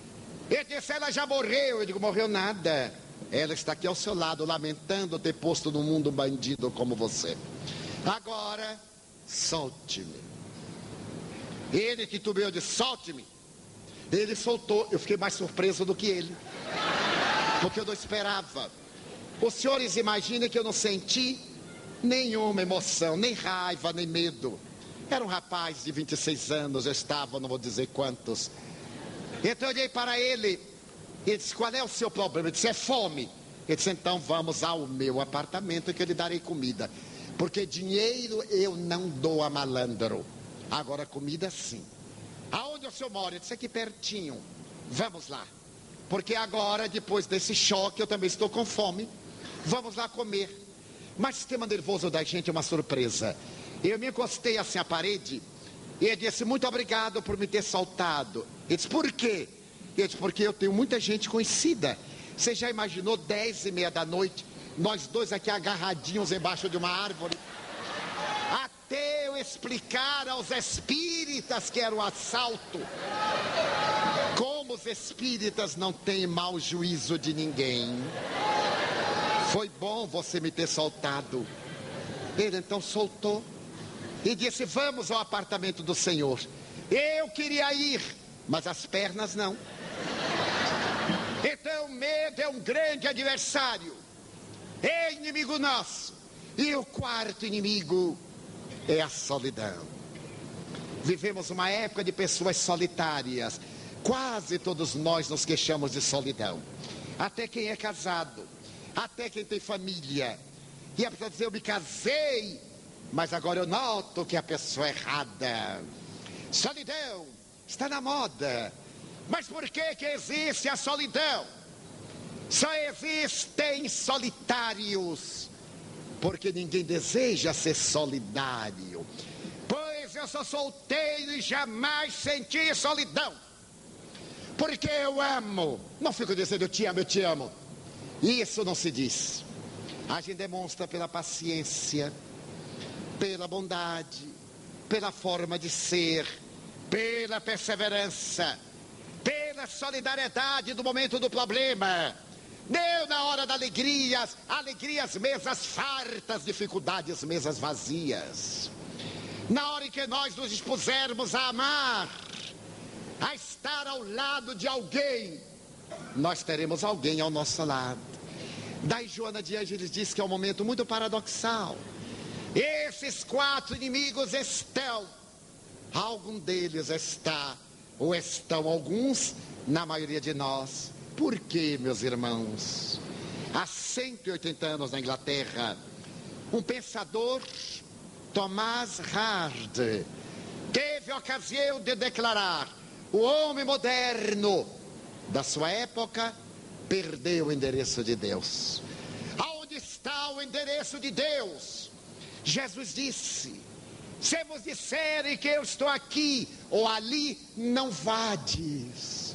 Ele disse, ela já morreu. Eu digo, morreu nada. Ela está aqui ao seu lado, lamentando ter posto no mundo um bandido como você. Agora, solte-me. Ele titubeou, disse, solte-me. Ele soltou, eu fiquei mais surpreso do que ele. Porque eu não esperava. Os senhores imaginem que eu não senti nenhuma emoção, nem raiva, nem medo. Era um rapaz de 26 anos, eu estava, não vou dizer quantos. Então eu olhei para ele e disse, qual é o seu problema? Ele disse, é fome. Ele disse, então vamos ao meu apartamento que eu lhe darei comida. Porque dinheiro eu não dou a malandro. Agora comida sim. Aonde o senhor mora? Ele disse, aqui pertinho. Vamos lá. Porque agora, depois desse choque, eu também estou com fome. Vamos lá comer. Mas o sistema nervoso da gente é uma surpresa. Eu me encostei assim à parede e ele disse, muito obrigado por me ter soltado. Ele disse, por quê? Ele disse, porque eu tenho muita gente conhecida. Você já imaginou 10h30 da noite, nós dois aqui agarradinhos embaixo de uma árvore? Até eu explicar aos espíritas que era um assalto. Como os espíritas não têm mau juízo de ninguém. Foi bom você me ter soltado. Ele então soltou e disse, vamos ao apartamento do senhor. Eu queria ir, mas as pernas não. Então o medo é um grande adversário. É inimigo nosso. E o quarto inimigo é a solidão. Vivemos uma época de pessoas solitárias. Quase todos nós nos queixamos de solidão. Até quem é casado. Até quem tem família. E a pessoa diz, eu me casei, mas agora eu noto que a pessoa é errada. Solidão está na moda. Mas por que que existe a solidão? Só existem solitários porque ninguém deseja ser solidário. Pois eu sou solteiro e jamais senti solidão. Porque eu amo. Não fico dizendo eu te amo, eu te amo. Isso não se diz. A gente demonstra pela paciência, pela bondade, pela forma de ser, pela perseverança, pela solidariedade do momento do problema. Deu na hora da alegrias, mesas fartas, dificuldades, mesas vazias. Na hora em que nós nos dispusermos a amar, a estar ao lado de alguém, nós teremos alguém ao nosso lado. Daí Joana de Ângeles diz que é um momento muito paradoxal. Esses 4 inimigos estão, algum deles está, ou estão alguns, na maioria de nós. Por quê, meus irmãos? Há 180 anos na Inglaterra, um pensador, Thomas Hardy, teve a ocasião de declarar: o homem moderno da sua época perdeu o endereço de Deus. Aonde está o endereço de Deus? Jesus disse: se vos disserem que eu estou aqui ou ali, não vades.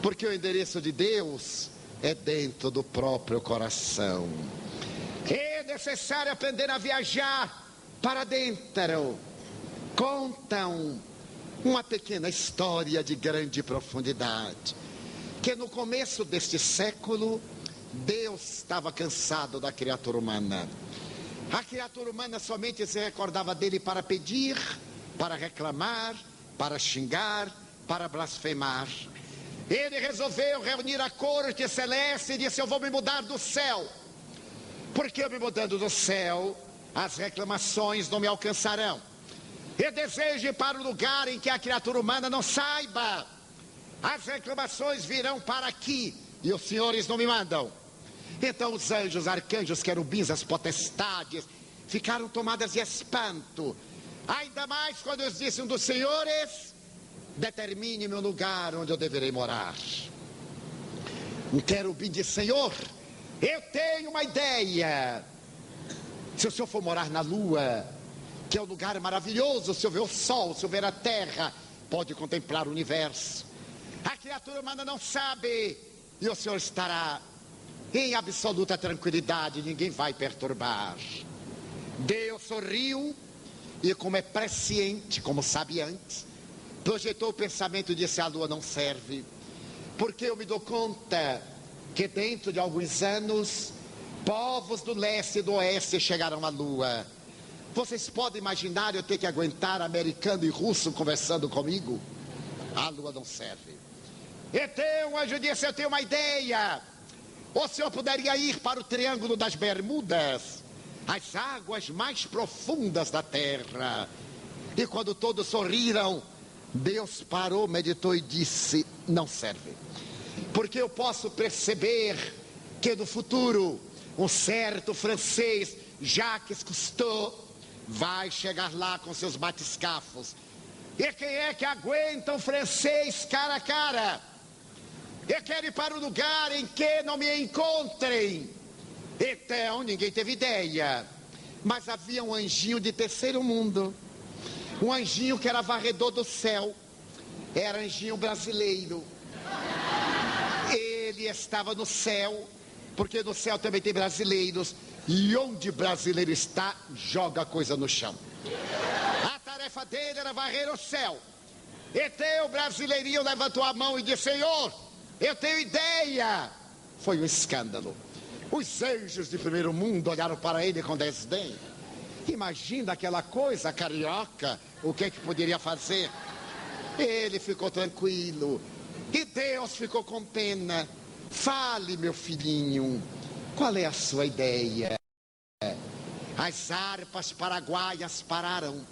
Porque o endereço de Deus é dentro do próprio coração. É necessário aprender a viajar para dentro. Contam uma pequena história de grande profundidade, que no começo deste século, Deus estava cansado da criatura humana. A criatura humana somente se recordava dele para pedir, para reclamar, para xingar, para blasfemar. Ele resolveu reunir a corte celeste e disse: eu vou me mudar do céu, porque eu me mudando do céu, as reclamações não me alcançarão. Eu desejo ir para um lugar em que a criatura humana não saiba. As reclamações virão para aqui e os senhores não me mandam. Então os anjos, arcanjos, querubins, as potestades ficaram tomadas de espanto. Ainda mais quando eles disseram: dos senhores, determine-me o lugar onde eu deverei morar. Um querubim disse: Senhor, eu tenho uma ideia. Se o senhor for morar na lua, que é um lugar maravilhoso, se eu ver o sol, se eu ver a terra, pode contemplar o universo. A criatura humana não sabe, e o senhor estará em absoluta tranquilidade, ninguém vai perturbar. Deus sorriu e, como é presciente, como sabe antes, projetou o pensamento e disse: a lua não serve, porque eu me dou conta que dentro de alguns anos povos do leste e do oeste chegarão à lua. Vocês podem imaginar eu ter que aguentar americano e russo conversando comigo? A lua não serve. Então o anjo disse: eu tenho uma ideia. O senhor poderia ir para o Triângulo das Bermudas, as águas mais profundas da terra. E quando todos sorriram, Deus parou, meditou e disse: não serve, porque eu posso perceber que no futuro um certo francês, Jacques Cousteau, vai chegar lá com seus batiscafos. E quem é que aguenta um francês cara a cara? Eu quero ir para um lugar em que não me encontrem. Então ninguém teve ideia, mas havia um anjinho de terceiro mundo, um anjinho que era varredor do céu, era anjinho brasileiro. Ele estava no céu, porque no céu também tem brasileiros, e onde brasileiro está, joga coisa no chão. A tarefa dele era varrer o céu. Então o brasileirinho levantou a mão e disse: Senhor, eu tenho ideia. Foi um escândalo. Os anjos de primeiro mundo olharam para ele com desdém. Imagina aquela coisa, carioca, o que poderia fazer? Ele ficou tranquilo, e Deus ficou com pena. Fale, meu filhinho, qual é a sua ideia? As harpas paraguaias pararam,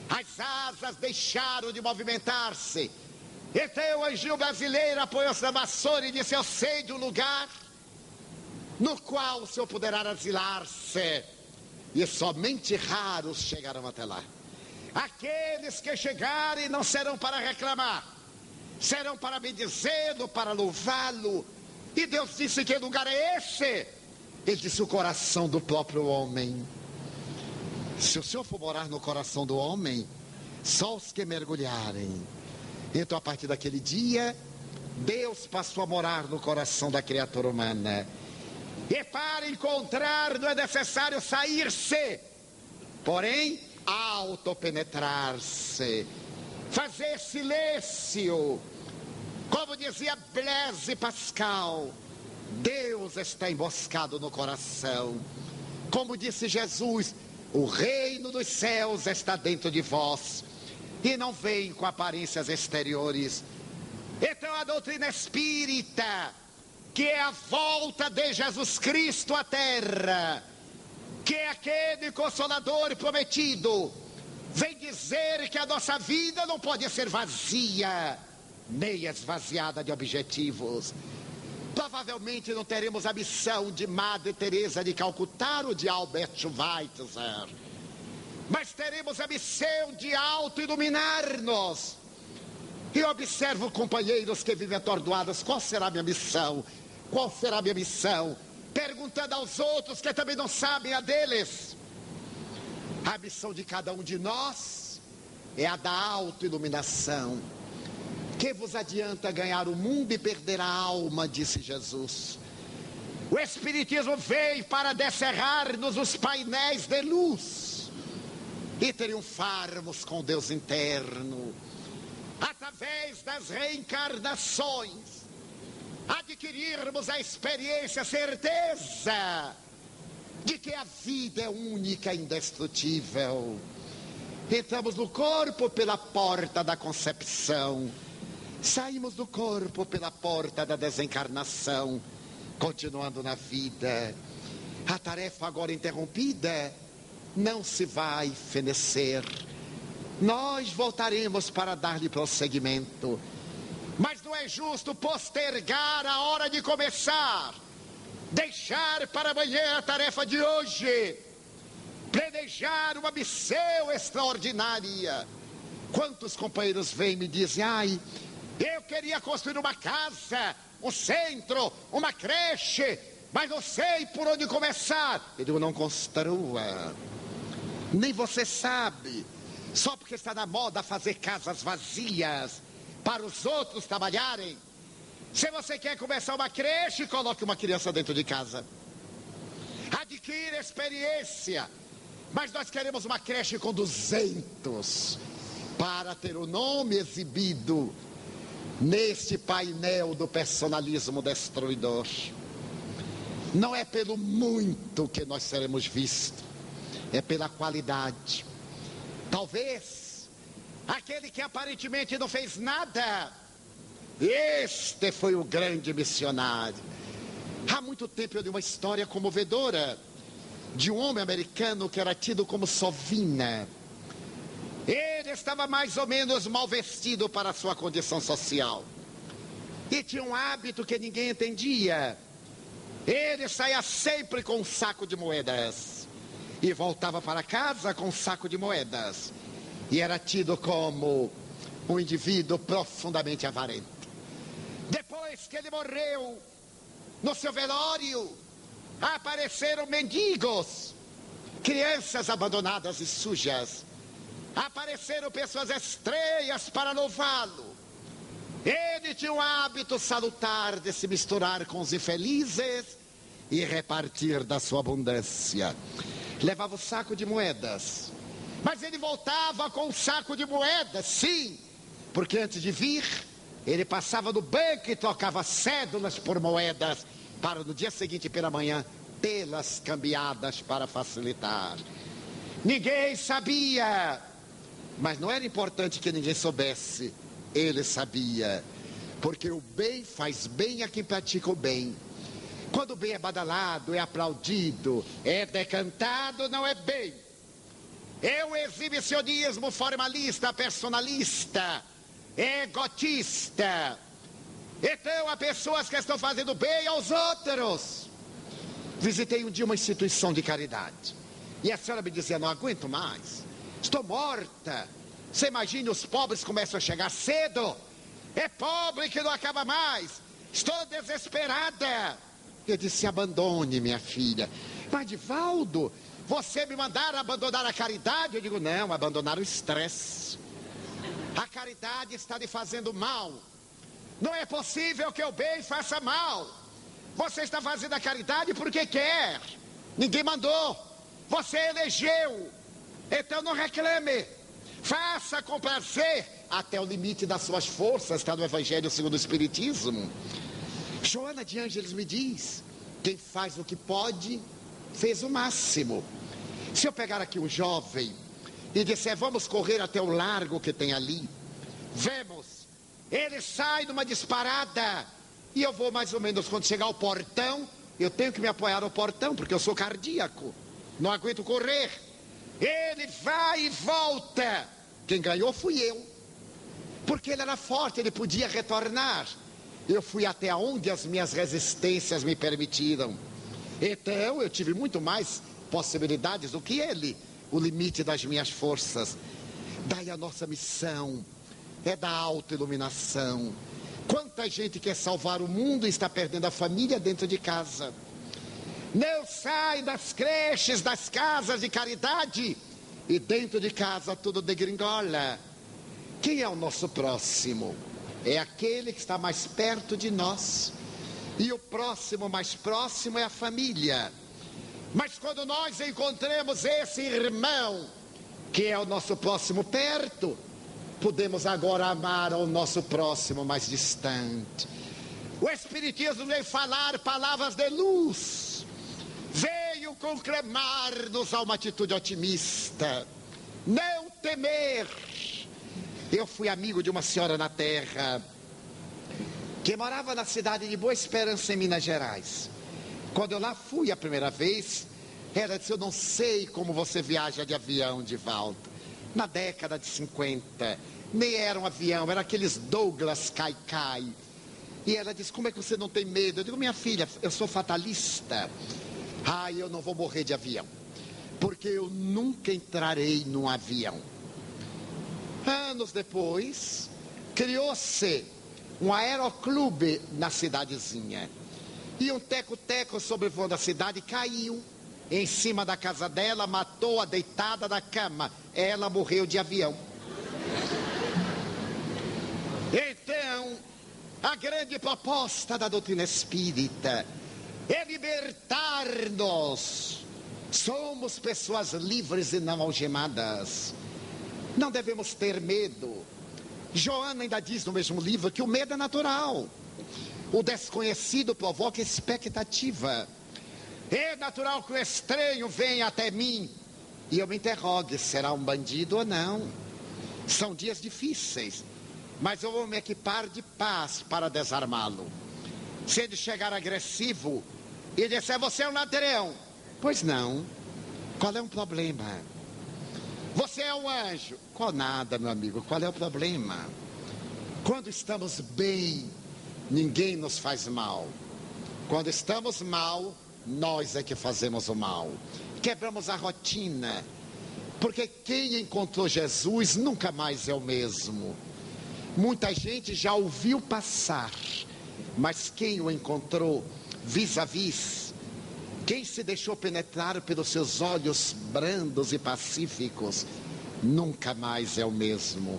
as asas deixaram de movimentar-se. Então o anjinho brasileiro apoiou-se na vassoura e disse: eu sei de um lugar no qual o senhor poderá asilar-se, e somente raros chegarão até lá. Aqueles que chegarem não serão para reclamar, serão para bendizê-lo, para louvá-lo. E Deus disse: que lugar é esse? Ele disse: o coração do próprio homem. Se o senhor for morar no coração do homem, só os que mergulharem. Então, a partir daquele dia, Deus passou a morar no coração da criatura humana. E para encontrar não é necessário sair-se, porém autopenetrar-se, fazer silêncio. Como dizia Blaise Pascal, Deus está emboscado no coração. Como disse Jesus, o reino dos céus está dentro de vós e não vem com aparências exteriores. Então a doutrina espírita, que é a volta de Jesus Cristo à terra, que é aquele Consolador prometido, vem dizer que a nossa vida não pode ser vazia, nem esvaziada de objetivos. Provavelmente não teremos a missão de Madre Teresa de Calcutá ou de Albert Schweitzer, mas teremos a missão de auto-iluminar-nos. E eu observo companheiros que vivem atordoados: qual será a minha missão? Qual será a minha missão? Perguntando aos outros que também não sabem a deles. A missão de cada um de nós é a da auto-iluminação. Que vos adianta ganhar o mundo e perder a alma, disse Jesus. O Espiritismo veio para descerrar-nos os painéis de luz e triunfarmos com Deus interno, através das reencarnações, adquirirmos a experiência, a certeza de que a vida é única e indestrutível. Entramos no corpo pela porta da concepção, saímos do corpo pela porta da desencarnação, continuando na vida. A tarefa agora interrompida não se vai fenecer. Nós voltaremos para dar-lhe prosseguimento, mas não é justo postergar a hora de começar, deixar para amanhã a tarefa de hoje, planejar uma missão extraordinária. Quantos companheiros vêm e me dizem: ai, eu queria construir uma casa, um centro, uma creche, mas não sei por onde começar. Eu digo: não construa, nem você sabe. Só porque está na moda fazer casas vazias para os outros trabalharem. Se você quer começar uma creche, coloque uma criança dentro de casa, adquira experiência. Mas nós queremos uma creche com 200 para ter o nome exibido neste painel do personalismo destruidor. Não é pelo muito que nós seremos vistos, é pela qualidade. Talvez aquele que aparentemente não fez nada, este foi o grande missionário. Há muito tempo eu li uma história comovedora de um homem americano que era tido como sovina. Ele estava mais ou menos mal vestido para a sua condição social e tinha um hábito que ninguém entendia. Ele saía sempre com um saco de moedas e voltava para casa com um saco de moedas, e era tido como um indivíduo profundamente avarento. Depois que ele morreu, no seu velório apareceram mendigos, crianças abandonadas e sujas. Apareceram pessoas estranhas para louvá-lo. Ele tinha um hábito salutar de se misturar com os infelizes e repartir da sua abundância. Levava o saco de moedas, mas ele voltava com o saco de moedas, sim, porque antes de vir, ele passava no banco e trocava cédulas por moedas, para no dia seguinte, pela manhã, tê-las cambiadas para facilitar. Ninguém sabia, mas não era importante que ninguém soubesse. Ele sabia, porque o bem faz bem a quem pratica o bem. Quando o bem é badalado, é aplaudido, é decantado, não é bem. É um exibicionismo formalista, personalista, egotista. Então há pessoas que estão fazendo bem aos outros. Visitei um dia uma instituição de caridade e a senhora me dizia: não aguento mais, estou morta. Você imagina, os pobres começam a chegar cedo, é pobre que não acaba mais, estou desesperada. Eu disse: abandone, minha filha. Mas Divaldo, você me mandar abandonar a caridade? Eu digo: não, abandonar o estresse. A caridade está lhe fazendo mal. Não é possível que o bem faça mal. Você está fazendo a caridade porque quer, ninguém mandou, você elegeu. Então não reclame, faça com prazer, até o limite das suas forças, está no Evangelho segundo o Espiritismo. Joana de Ângeles me diz: quem faz o que pode, fez o máximo. Se eu pegar aqui um jovem e disser, vamos correr até o largo que tem ali, vemos, ele sai numa disparada, e eu vou mais ou menos, quando chegar ao portão, eu tenho que me apoiar no portão, porque eu sou cardíaco, não aguento correr. Ele vai e volta. Quem ganhou fui eu, porque ele era forte, ele podia retornar. Eu fui até onde as minhas resistências me permitiram. Então eu tive muito mais possibilidades do que ele, o limite das minhas forças. Daí a nossa missão é da autoiluminação. Quanta gente quer salvar o mundo e está perdendo a família dentro de casa. Não sai das creches, das casas de caridade, e dentro de casa tudo degringola. Quem é o nosso próximo? É aquele que está mais perto de nós. E o próximo mais próximo é a família. Mas quando nós encontramos esse irmão, que é o nosso próximo perto, podemos agora amar ao nosso próximo mais distante. O Espiritismo veio falar palavras de luz, veio conclamar-nos a uma atitude otimista, não temer. Eu fui amigo de uma senhora na terra, que morava na cidade de Boa Esperança, em Minas Gerais. Quando eu lá fui a primeira vez, ela disse, eu não sei como você viaja de avião de volta. Na década de 50, nem era um avião, era aqueles Douglas Caicai. E ela disse, como é que você não tem medo? Eu digo, minha filha, eu sou fatalista. Eu não vou morrer de avião, porque eu nunca entrarei num avião. Anos depois, criou-se um aeroclube na cidadezinha. E um teco-teco sobrevoando a cidade caiu em cima da casa dela, matou-a deitada na cama. Ela morreu de avião. Então, a grande proposta da doutrina espírita é libertar-nos. Somos pessoas livres e não algemadas. Não devemos ter medo. Joana ainda diz no mesmo livro que o medo é natural. O desconhecido provoca expectativa. É natural que o estranho venha até mim e eu me interrogue, será um bandido ou não? São dias difíceis, mas eu vou me equipar de paz para desarmá-lo. Se ele chegar agressivo e disser, você é um ladrão. Pois não. Qual é o problema? Você é um anjo. Qual nada, meu amigo, qual é o problema? Quando estamos bem, ninguém nos faz mal. Quando estamos mal, nós é que fazemos o mal. Quebramos a rotina, porque quem encontrou Jesus nunca mais é o mesmo. Muita gente já ouviu passar, mas quem o encontrou vis a vis, quem se deixou penetrar pelos seus olhos brandos e pacíficos, nunca mais é o mesmo.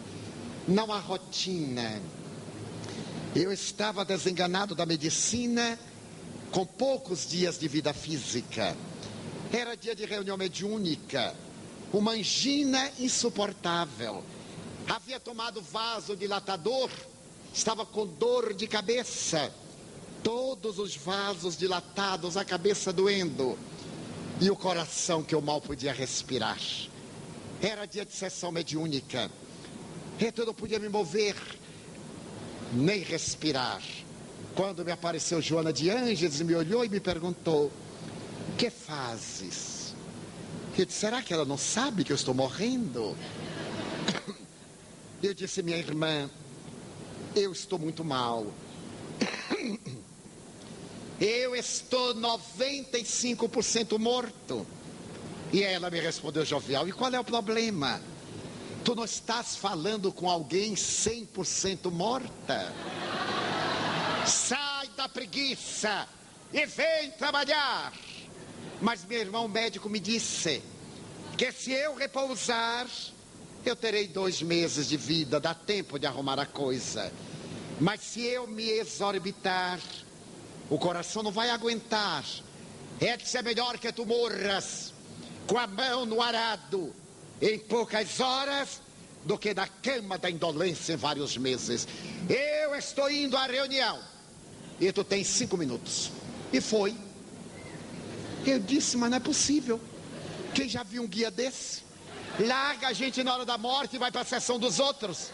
Não há rotina. Eu estava desenganado da medicina, com poucos dias de vida física. Era dia de reunião mediúnica, uma angina insuportável. Havia tomado vasodilatador, estava com dor de cabeça. Todos os vasos dilatados, a cabeça doendo. E o coração que eu mal podia respirar. Era dia de sessão mediúnica. Então eu não podia me mover, nem respirar. Quando me apareceu Joana de Ângeles, me olhou e me perguntou, que fazes? Eu disse, será que ela não sabe que eu estou morrendo? Eu disse, minha irmã, eu estou muito mal. Eu estou 95% morto. E ela me respondeu jovial, e qual é o problema? Tu não estás falando com alguém 100% morta? Sai da preguiça e vem trabalhar. Mas meu irmão médico me disse que se eu repousar, eu terei 2 meses de vida, dá tempo de arrumar a coisa. Mas se eu me exorbitar, o coração não vai aguentar. É melhor que tu morras com a mão no arado em poucas horas do que na cama da indolência em vários meses. Eu estou indo à reunião. e tu tens 5 minutos. E foi. Eu disse, mas não é possível. Quem já viu um guia desse? Larga a gente na hora da morte e vai para a sessão dos outros.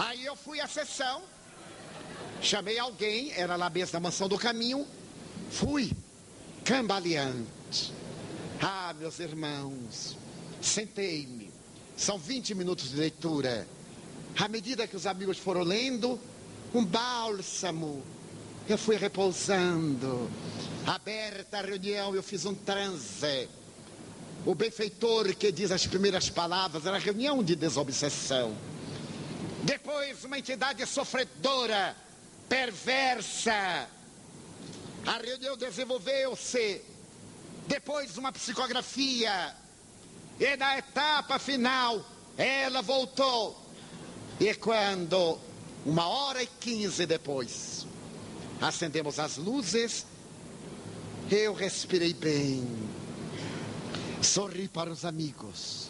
Aí eu fui à sessão, chamei alguém, era lá mesmo na Mansão do Caminho, fui, cambaleante. Ah, meus irmãos, sentei-me, são 20 minutos de leitura. À medida que os amigos foram lendo, um bálsamo, eu fui repousando. Aberta a reunião, eu fiz um transe. O benfeitor que diz as primeiras palavras era reunião de desobsessão. Depois uma entidade sofredora, perversa. A reunião desenvolveu-se. Depois uma psicografia. E na etapa final, ela voltou. E quando, 1h15 depois, acendemos as luzes, eu respirei bem. Sorri para os amigos.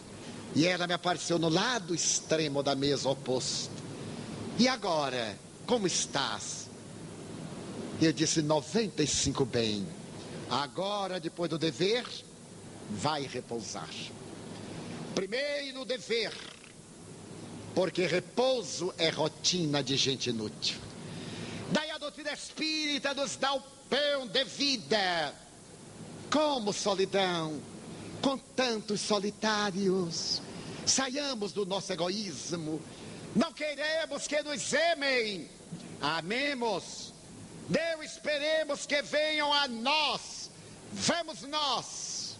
E ela me apareceu no lado extremo da mesa oposta. E agora, como estás? Eu disse, 95 bem. Agora, depois do dever, vai repousar. Primeiro dever, porque repouso é rotina de gente inútil. Daí a doutrina espírita nos dá o pão de vida. Como solidão, com tantos solitários. Saiamos do nosso egoísmo. Não queremos que nos amem. Amemos. Não esperemos que venham a nós. Vamos nós.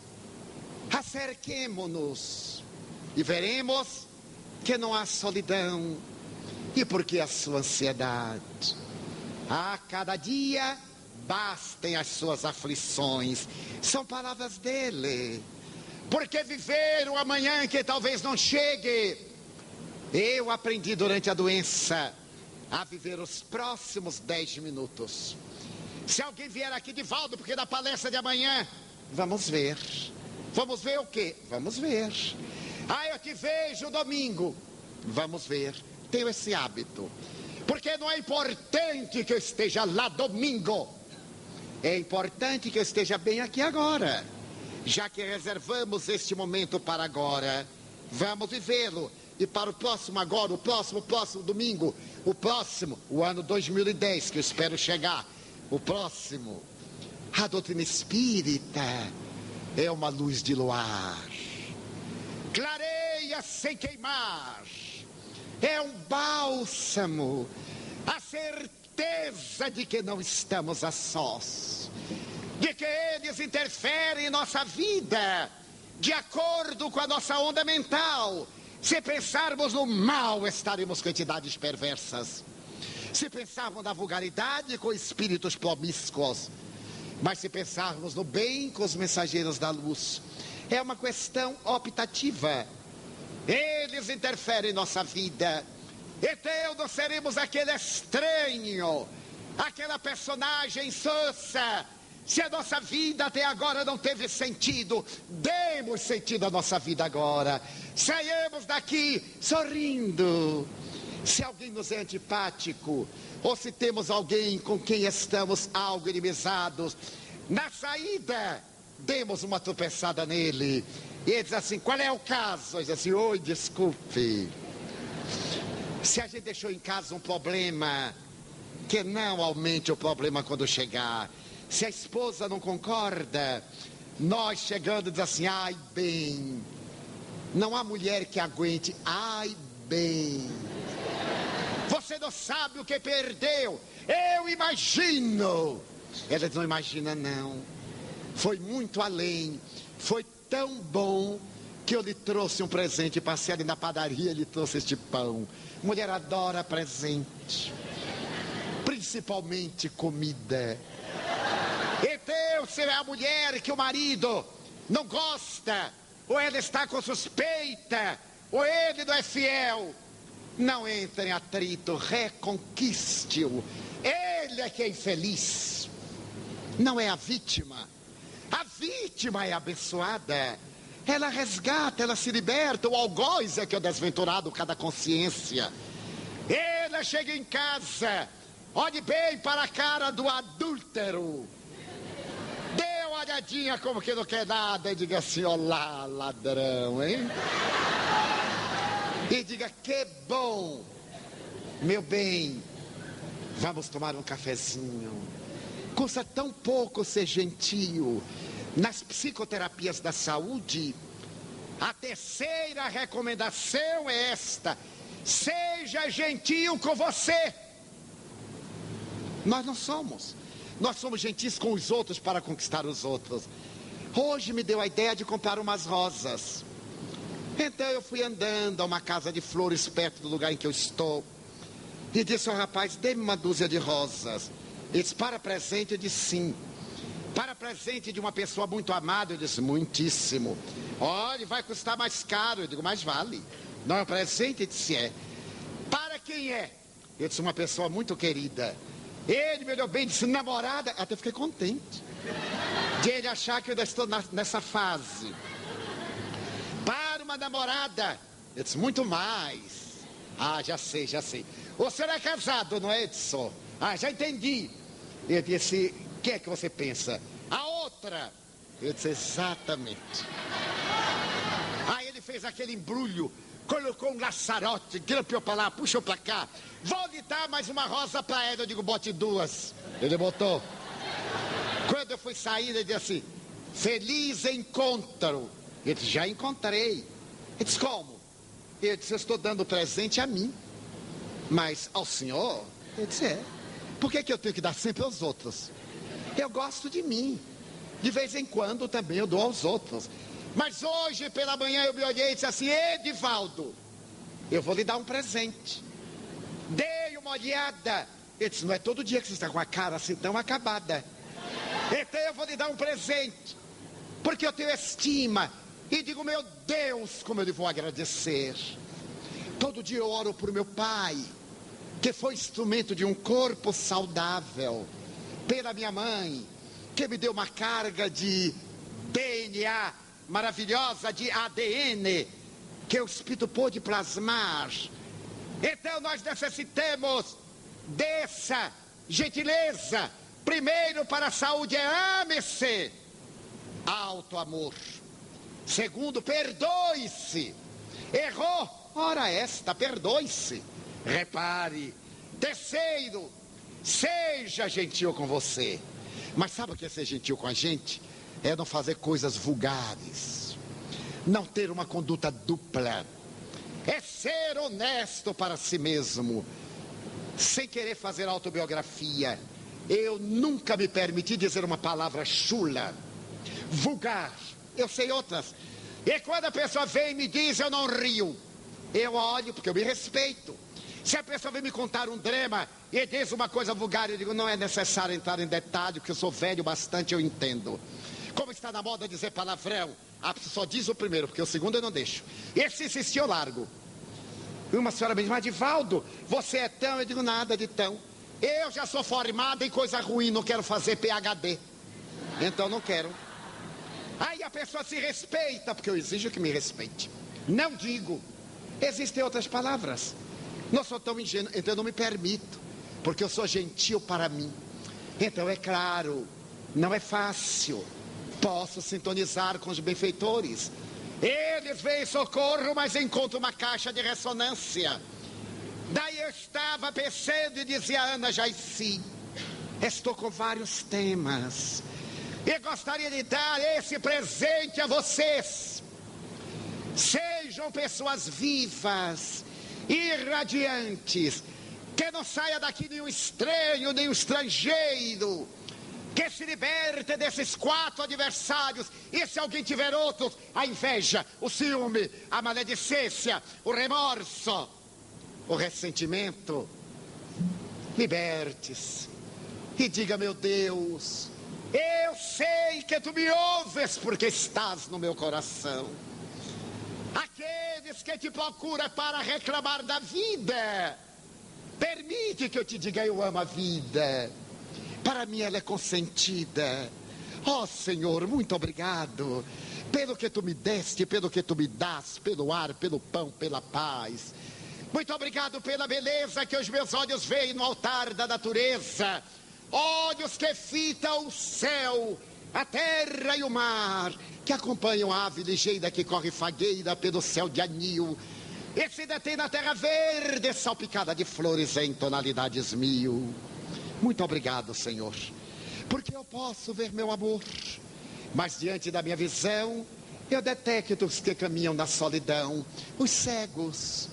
Acerquemo-nos. E veremos que não há solidão. E por que a sua ansiedade? A cada dia bastem as suas aflições. São palavras dele. Porque viver o amanhã que talvez não chegue. Eu aprendi durante a doença a viver os próximos 10 minutos. Se alguém vier aqui, Divaldo, porque na palestra de amanhã, vamos ver. Vamos ver o quê? Vamos ver. Ah, eu te vejo domingo. Vamos ver. Tenho esse hábito. Porque não é importante que eu esteja lá domingo. É importante que eu esteja bem aqui agora. Já que reservamos este momento para agora, vamos vivê-lo. E para o próximo agora, o próximo domingo, o ano 2010, que eu espero chegar, o próximo. A doutrina espírita é uma luz de luar. Clareia sem queimar. É um bálsamo. A certeza de que não estamos a sós. De que eles interferem em nossa vida, de acordo com a nossa onda mental. Se pensarmos no mal, estaremos com entidades perversas. Se pensarmos na vulgaridade, com espíritos promíscuos. Mas se pensarmos no bem, com os mensageiros da luz. É uma questão optativa. Eles interferem em nossa vida. Então nós seremos aquele estranho, aquela personagem sonsa. Se a nossa vida até agora não teve sentido, demos sentido à nossa vida agora. Saiamos daqui sorrindo. Se alguém nos é antipático, ou se temos alguém com quem estamos algo inimizados, na saída, demos uma tropeçada nele. E ele diz assim, qual é o caso? Ele diz assim, oi, desculpe. Se a gente deixou em casa um problema, que não aumente o problema quando chegar. Se a esposa não concorda, nós chegando diz assim, ai bem. Não há mulher que aguente, ai bem. Você não sabe o que perdeu. Eu imagino. Ela não imagina não. Foi muito além. Foi tão bom que eu lhe trouxe um presente. Passei ali na padaria, ele trouxe este pão. Mulher adora presente. Principalmente comida. Então, se é a mulher que o marido não gosta, ou ela está com suspeita, ou ele não é fiel, não entre em atrito, reconquiste-o. Ele é que é infeliz, não é a vítima. A vítima é abençoada. Ela resgata, ela se liberta. O algoz é que é o desventurado cada consciência. Ela chega em casa olhe bem para a cara do adúltero. Dê uma olhadinha como que não quer nada e diga assim: olá, ladrão, hein? E diga: que bom, meu bem, vamos tomar um cafezinho. Custa tão pouco ser gentil. Nas psicoterapias da saúde, a terceira recomendação é esta: seja gentil com você. Nós não somos. Nós somos gentis com os outros para conquistar os outros. Hoje me deu a ideia de comprar umas rosas. Então eu fui andando a uma casa de flores perto do lugar em que eu estou. E disse ao rapaz: dê-me uma dúzia de rosas. Ele disse: para presente? Eu disse: sim. Para presente de uma pessoa muito amada? Eu disse: muitíssimo. Olha, vai custar mais caro. Eu digo: mais vale. Não é um presente? Ele disse: é. Para quem é? Eu disse: uma pessoa muito querida. Ele me olhou bem e disse: namorada. Até fiquei contente de ele achar que eu ainda estou nessa fase. Para uma namorada? Eu disse: muito mais. Ah, já sei, já sei. O senhor é casado, não é, Edson? Ah, já entendi. Eu disse: o que é que você pensa? A outra. Eu disse: exatamente. Aí ele fez aquele embrulho, colocou um laçarote, grampeou para lá, puxou para cá. Vou lhe dar mais uma rosa para ela. Eu digo: bote duas. Ele botou. Quando eu fui sair, ele disse assim: feliz encontro. Eu disse: já encontrei. Ele disse: como? Eu disse: eu estou dando presente a mim. Mas ao senhor? Eu disse: é. Por que eu tenho que dar sempre aos outros? Eu gosto de mim. De vez em quando também eu dou aos outros. Mas hoje pela manhã eu me olhei e disse assim: Edivaldo, eu vou lhe dar um presente. Dei uma olhada. Ele disse: não é todo dia que você está com a cara assim tão acabada. Então eu vou lhe dar um presente, porque eu tenho estima. E digo: meu Deus, como eu lhe vou agradecer. Todo dia eu oro por meu pai, que foi instrumento de um corpo saudável. Pela minha mãe, que me deu uma carga de DNA maravilhosa, de ADN, que o Espírito pôde plasmar. Então nós necessitamos dessa gentileza. Primeiro, para a saúde é ame-se. Alto amor. Segundo, perdoe-se. Errou, ora esta, perdoe-se. Repare. Terceiro, seja gentil com você. Mas sabe o que é ser gentil com a gente? É não fazer coisas vulgares, não ter uma conduta dupla, é ser honesto para si mesmo, sem querer fazer autobiografia. Eu nunca me permiti dizer uma palavra chula, vulgar. Eu sei outras. E quando a pessoa vem e me diz, eu não rio. Eu olho porque eu me respeito. Se a pessoa vem me contar um drama e diz uma coisa vulgar, eu digo: não é necessário entrar em detalhe, porque eu sou velho bastante, eu entendo. Como está na moda dizer palavrão, a pessoa só diz o primeiro, porque o segundo eu não deixo. E se insistir, eu largo. E uma senhora me diz: mas Edivaldo, você é tão... Eu digo: nada de tão. Eu já sou formada em coisa ruim, não quero fazer PhD. Então não quero. Aí a pessoa se respeita, porque eu exijo que me respeite. Não digo. Existem outras palavras. Não sou tão ingênuo, então eu não me permito, porque eu sou gentil para mim. Então é claro, não é fácil. Posso sintonizar com os benfeitores. Eles veem socorro, mas encontram uma caixa de ressonância. Daí eu estava pensando e dizia a Ana Jaici: estou com vários temas e gostaria de dar esse presente a vocês. Sejam pessoas vivas, irradiantes, que não saia daqui nenhum estranho, nenhum estrangeiro, que se liberte desses 4 adversários. E se alguém tiver outros: a inveja, o ciúme, a maledicência, o remorso, o ressentimento. Liberte-se e diga: meu Deus, eu sei que tu me ouves, porque estás no meu coração. Aqueles que te procuram para reclamar da vida, permite que eu te diga: eu amo a vida. Para mim ela é consentida. Ó Senhor, muito obrigado pelo que tu me deste, pelo que tu me dás, pelo ar, pelo pão, pela paz. Muito obrigado pela beleza que os meus olhos veem no altar da natureza. Olhos que fitam o céu, a terra e o mar, que acompanham a ave ligeira que corre fagueira pelo céu de anil e se detém na terra verde, salpicada de flores em tonalidades mil. Muito obrigado, Senhor, porque eu posso ver meu amor, mas diante da minha visão, eu detecto os que caminham na solidão, os cegos,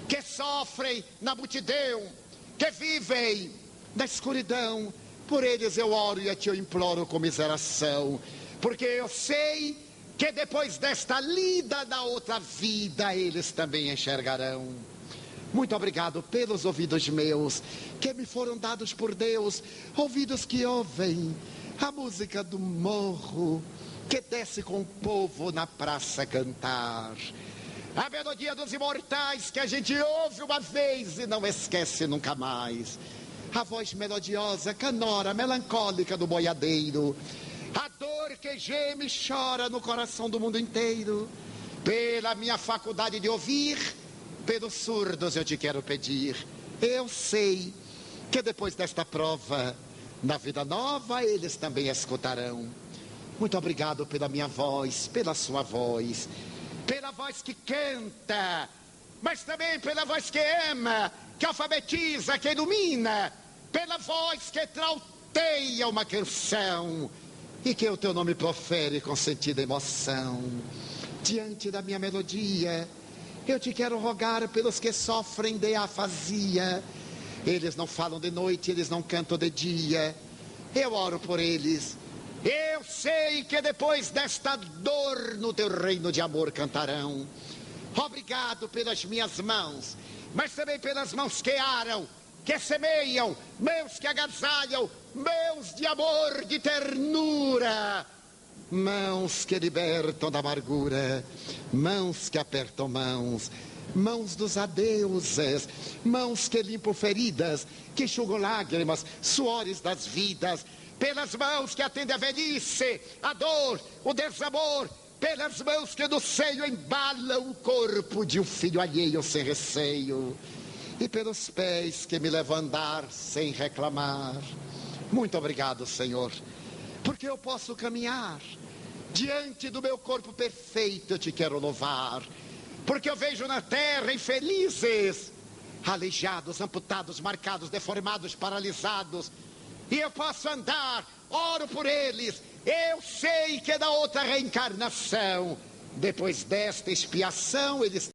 que sofrem na multidão, que vivem na escuridão. Por eles eu oro e a ti eu imploro comiseração, porque eu sei que depois desta lida na outra vida, eles também enxergarão. Muito obrigado pelos ouvidos meus, que me foram dados por Deus, ouvidos que ouvem a música do morro, que desce com o povo na praça cantar. A melodia dos imortais que a gente ouve uma vez e não esquece nunca mais. A voz melodiosa, canora, melancólica do boiadeiro. A dor que geme e chora no coração do mundo inteiro. Pela minha faculdade de ouvir, pelos surdos eu te quero pedir. Eu sei que depois desta prova, na vida nova eles também escutarão. Muito obrigado pela minha voz, pela sua voz. Pela voz que canta, mas também pela voz que ama, que alfabetiza, que ilumina, pela voz que trauteia uma canção e que o teu nome profere com sentida emoção. Diante da minha melodia, eu te quero rogar pelos que sofrem de afasia. Eles não falam de noite, eles não cantam de dia. Eu oro por eles. Eu sei que depois desta dor no teu reino de amor cantarão. Obrigado pelas minhas mãos, mas também pelas mãos que aram, que semeiam, mãos que agasalham, mãos de amor, de ternura, mãos que libertam da amargura, mãos que apertam mãos, mãos dos adeuses, mãos que limpam feridas, que enxugam lágrimas, suores das vidas, pelas mãos que atendem a velhice, a dor, o desamor, pelas mãos que no seio embalam o corpo de um filho alheio sem receio, e pelos pés que me levam a andar sem reclamar. Muito obrigado, Senhor, porque eu posso caminhar diante do meu corpo perfeito. Eu te quero louvar, porque eu vejo na terra infelizes, aleijados, amputados, marcados, deformados, paralisados, e eu posso andar, oro por eles. Eu sei que na outra reencarnação, depois desta expiação, eles